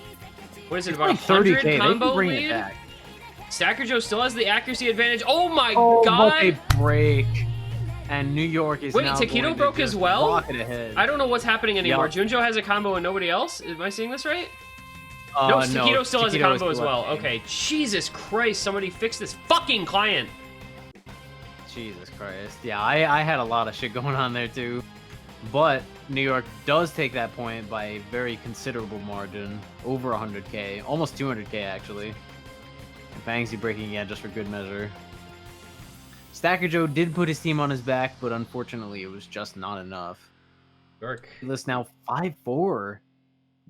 What is it, about 100 30K. combo bring lead? It back. Stacker Joe still has the accuracy advantage. Oh my god! But they break. And New York is now Taquito broke as well? Rocket ahead. I don't know what's happening anymore. Yep. Junjo has a combo and nobody else? Am I seeing this right? No, Taquito still has a combo as well. Okay, Jesus Christ, somebody fix this fucking client. Jesus Christ. Yeah, I had a lot of shit going on there too. But New York does take that point by a very considerable margin. Over 100k. Almost 200k actually. And Fangsy breaking again just for good measure. Stacker Joe did put his team on his back, but unfortunately it was just not enough. York. This now 5-4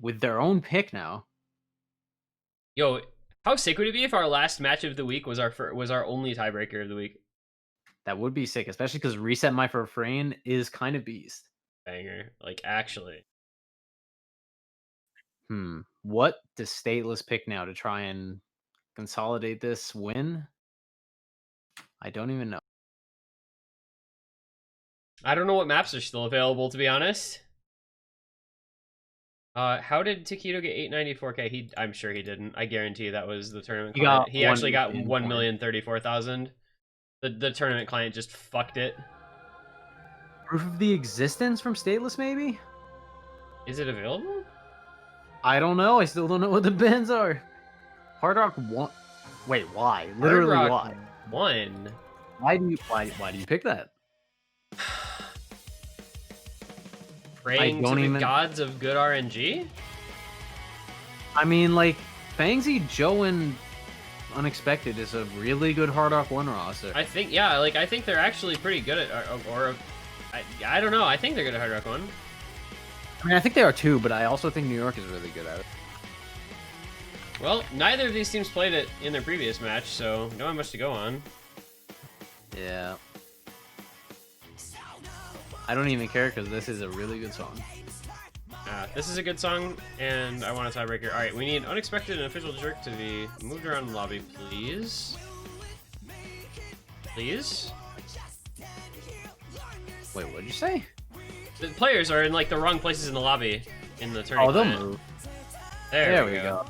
with their own pick now. Yo, how sick would it be if our last match of the week was our only tiebreaker of the week? That would be sick, especially because Reset My Refrain is kind of beast. Banger, like actually. What does Stateless pick now to try and consolidate this win? I don't even know. I don't know what maps are still available, to be honest. How did Taquito get 894k? I'm sure he didn't. I guarantee you that was the tournament client. He actually got 1,034,000. The tournament client just fucked it. Proof of the existence from Stateless, maybe? Is it available? I don't know. I still don't know what the bans are. Hard Rock Wait, why? Literally, Hard why? Rock 1. Why do you pick that? Praying to don't the even- gods of good RNG? I mean, like, Fangsy, Joe, and Unexpected is a really good Hard Rock 1 roster. I think, yeah, like, I think they're actually pretty good at, I don't know, I think they're good at Hard Rock 1. I mean, I think they are too, but I also think New York is really good at it. Well, neither of these teams played it in their previous match, so don't have much to go on. Yeah. I don't even care because this is a really good song. This is a good song, and I want a tiebreaker. Alright, we need Unexpected and Official Jerk to be moved around the lobby, please. Please? Wait, what'd you say? The players are in, like, the wrong places in the lobby in the tournament. Oh, they'll move. There we go.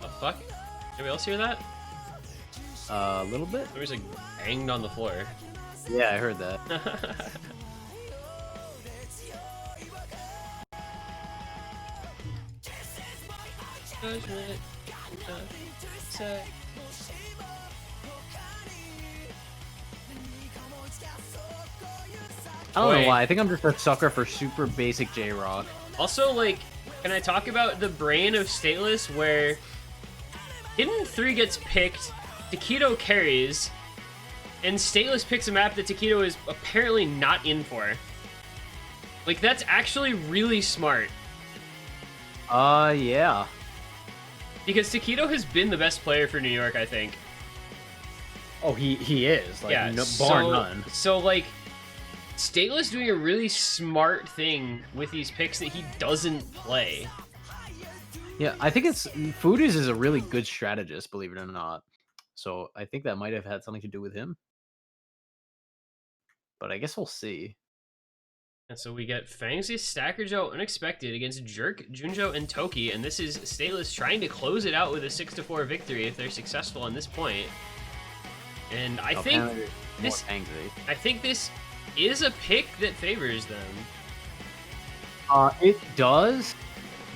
The fuck? Anybody else hear that? A little bit? Somebody's, like, banged on the floor. Yeah, I heard that. I don't know why. I think I'm just a sucker for super basic J-Rock. Also, like, can I talk about the brain of Stateless where Hidden 3 gets picked, Taquito carries, and Stateless picks a map that Taquito is apparently not in for. Like, that's actually really smart. Yeah. Because Taquito has been the best player for New York, I think. Oh, he is. Like, Yeah, bar none. So, like, Stateless doing a really smart thing with these picks that he doesn't play. Yeah, I think it's... Foodies is a really good strategist, believe it or not. So I think that might have had something to do with him. But I guess we'll see. And so we get Fangsy, Stacker Joe, Unexpected against Jerk, Junjo, and Toki, and this is Stateless trying to close it out with a 6-4 victory if they're successful on this point. And I think this is a pick that favors them. It does,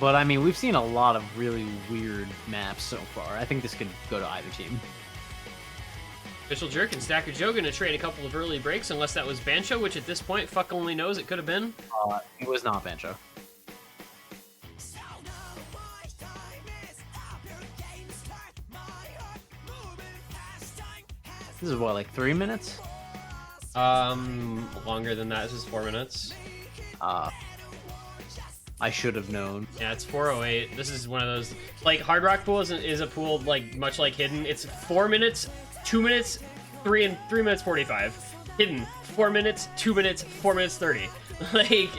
but I mean, we've seen a lot of really weird maps so far. I think this could go to either team. Official Jerk and Stacker Joe gonna trade a couple of early breaks, unless that was Bancho, which at this point, fuck only knows it could have been. It was not Bancho. This is what, like 3 minutes? Longer than that. This is 4 minutes. I should have known. Yeah, it's 4:08. This is one of those, like, Hard Rock Pool is a pool, like, much like Hidden. It's 4 minutes, 2 minutes, 3 minutes 45. Hidden, 4 minutes, 2 minutes, 4 minutes 30. Like,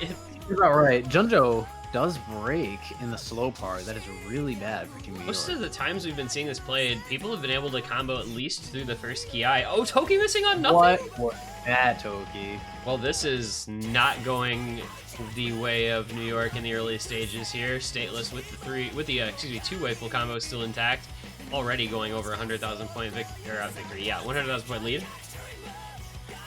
you're about right. Junjo does break in the slow part. That is really bad for Team New York. Most of the times we've been seeing this played, people have been able to combo at least through the first ki. Oh, Toki missing on nothing? What was that, Toki? Well, this is not going the way of New York in the early stages here. Stateless with the two-way full combo still intact, already going over 100,000 point victory. Yeah, 100,000 point lead.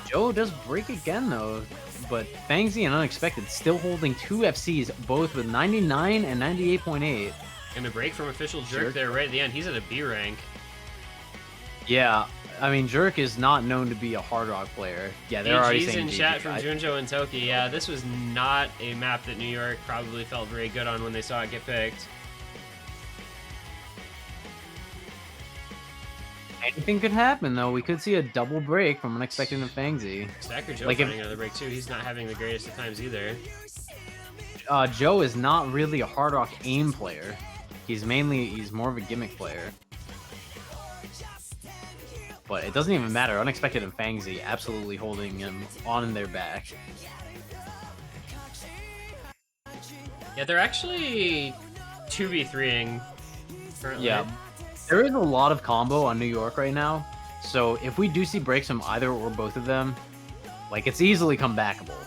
Joe does break again though, but Fangsy and Unexpected still holding 2 FCs, both with 99 and 98.8. And a break from Official Jerk there right at the end. He's at a B rank. Yeah, I mean, Jerk is not known to be a Hard Rock player. Yeah, they're already saying in chat from Junjo and Toki. Yeah, this was not a map that New York probably felt very good on when they saw it get picked. Anything could happen, though. We could see a double break from Unexpected and Fangsy. Stacker Joe like finding another break, too. He's not having the greatest of times either. Joe is not really a Hard Rock aim player. He's more of a gimmick player. But it doesn't even matter. Unexpected and Fangsy absolutely holding him on their back. Yeah, they're actually 2v3ing currently. Yeah. There is a lot of combo on New York right now, so if we do see breaks from either or both of them, like, it's easily comebackable.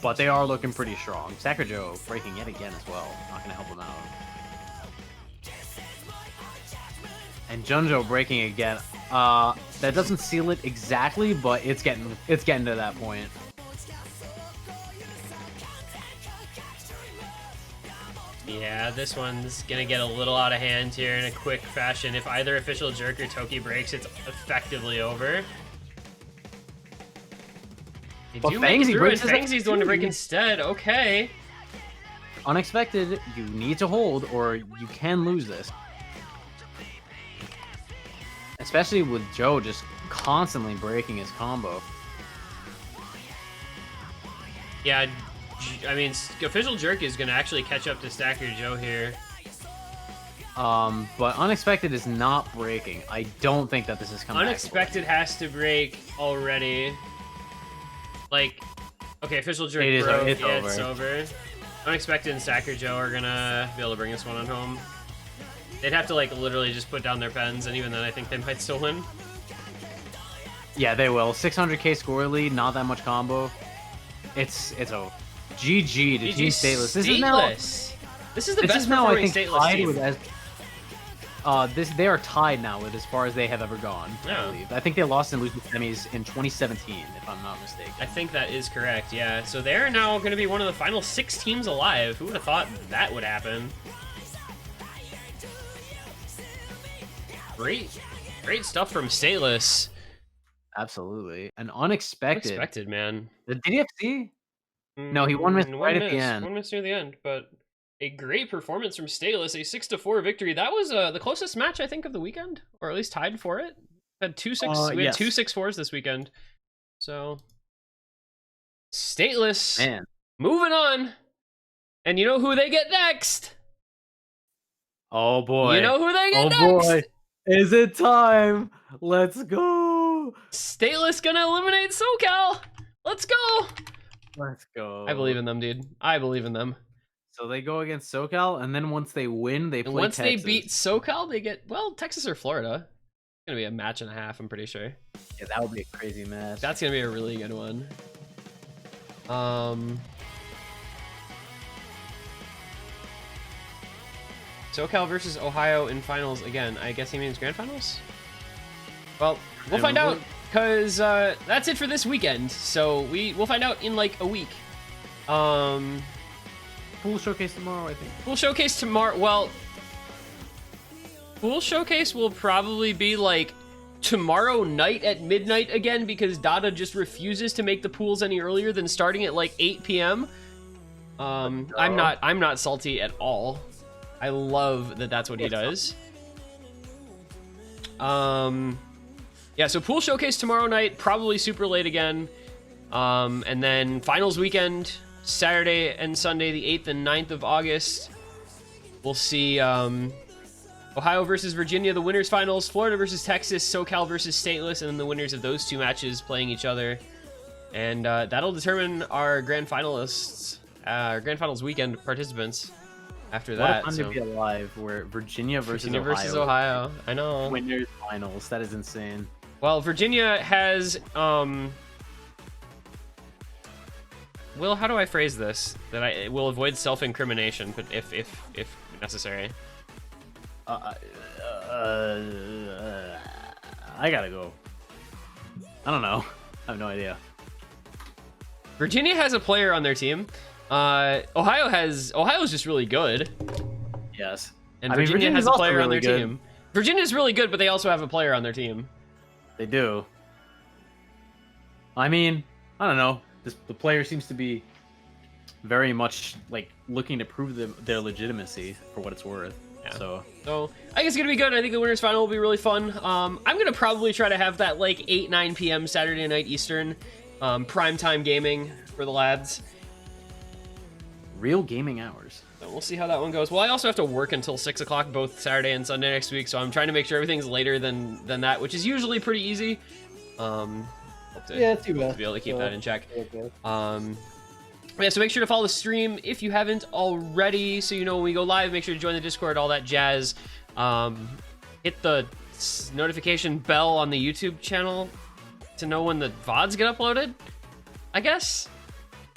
But they are looking pretty strong. Stacker Joe breaking yet again as well. Not going to help him out. And Junjo breaking again. That doesn't seal it exactly, but it's getting to that point. Yeah, this one's gonna get a little out of hand here in a quick fashion. If either official jerk or Toki breaks, it's effectively over. They But do make it Fangsy through, and breaks his Fangsy's the one to break execution. instead. Okay. Unexpected, you need to hold or you can lose this. Especially with Joe just constantly breaking his combo. Yeah, I mean, official jerk is gonna actually catch up to Stacker Joe here. But Unexpected is not breaking. I don't think that this is coming Unexpected has to break already. Like, okay, official jerk It is- broke. it's Yeah, over. it's over. Unexpected and Stacker Joe are gonna be able to bring this one on home. They'd have to like literally just put down their pens, and even then, I think they might still win. Yeah, they will. 600k score lead, not that much combo. It's a GG to Team Stateless. This is now This is the best performing Stateless team. they are tied now with as far as they have ever gone. Yeah. I believe. I think they lost in losing semis in 2017, if I'm not mistaken. I think that is correct, yeah. So they're now going to be one of the final 6 teams alive. Who would have thought that would happen? Great stuff from Stateless. Absolutely. An unexpected. Unexpected, man. Did he FC? No, he won miss right at the end. One miss near the end, but a great performance from Stateless. A 6-4 victory. That was the closest match, I think, of the weekend, or at least tied for it. Had we had 2 6-4s this weekend. So Stateless, Man. moving on. And you know who they get next? Oh boy. You know who they get next? Oh boy. Is it time? Let's go. Stateless gonna eliminate SoCal. Let's go. Let's go. I believe in them, dude. I believe in them. So they go against SoCal, and then once they win, they play Once Texas. they beat SoCal, they get, well, Texas or Florida. It's gonna be a match and a half, I'm pretty sure. Yeah, that would be a crazy match. That's gonna be a really good one. SoCal versus Ohio in finals again. I guess he means grand finals? Well, we'll find out, because that's it for this weekend. So we'll find out in like a week. Pool showcase tomorrow, I think. Pool showcase tomorrow. Well, pool showcase will probably be like tomorrow night at midnight again, because Dada just refuses to make the pools any earlier than starting at like 8 p.m. I'm not salty at all. I love that that's what he does. Yeah, so pool showcase tomorrow night, probably super late again. And then finals weekend, Saturday and Sunday, the 8th and 9th of August. We'll see Ohio versus Virginia, the winners finals, Florida versus Texas, SoCal versus Stateless, and then the winners of those 2 matches playing each other. And that'll determine our grand finalists, grand finals weekend participants after that. What a time to be alive, where Virginia versus Ohio. I know. Winners finals. That is insane. Well, Virginia has, Will, how do I phrase this? That I will avoid self-incrimination, but if necessary. I gotta go. I don't know. I have no idea. Virginia has a player on their team. Ohio's just really good. Yes. And Virginia has a player on their team. Virginia's really good, but they also have a player on their team. They do. I mean, I don't know. The player seems to be very much like looking to prove their legitimacy for what it's worth. Yeah. So I guess it's gonna be good. I think the winners final will be really fun. I'm gonna probably try to have that like 8-9 p.m. Saturday night Eastern, primetime gaming for the lads. Real gaming hours. So we'll see how that one goes. Well, I also have to work until 6 o'clock both Saturday and Sunday next week, so I'm trying to make sure everything's later than that, which is usually pretty easy. Yeah, too bad. To be able to keep that in check. Yeah, so make sure to follow the stream if you haven't already, so you know when we go live. Make sure to join the Discord, all that jazz. Hit the notification bell on the YouTube channel to know when the VODs get uploaded, I guess.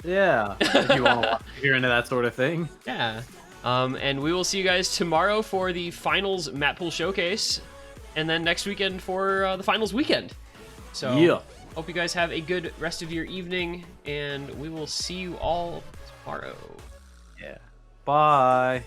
Yeah, if you want to if you're into that sort of thing. Yeah. And we will see you guys tomorrow for the finals map pool showcase, and then next weekend for the finals weekend. So yeah. Hope you guys have a good rest of your evening, and we will see you all tomorrow. Yeah. Bye.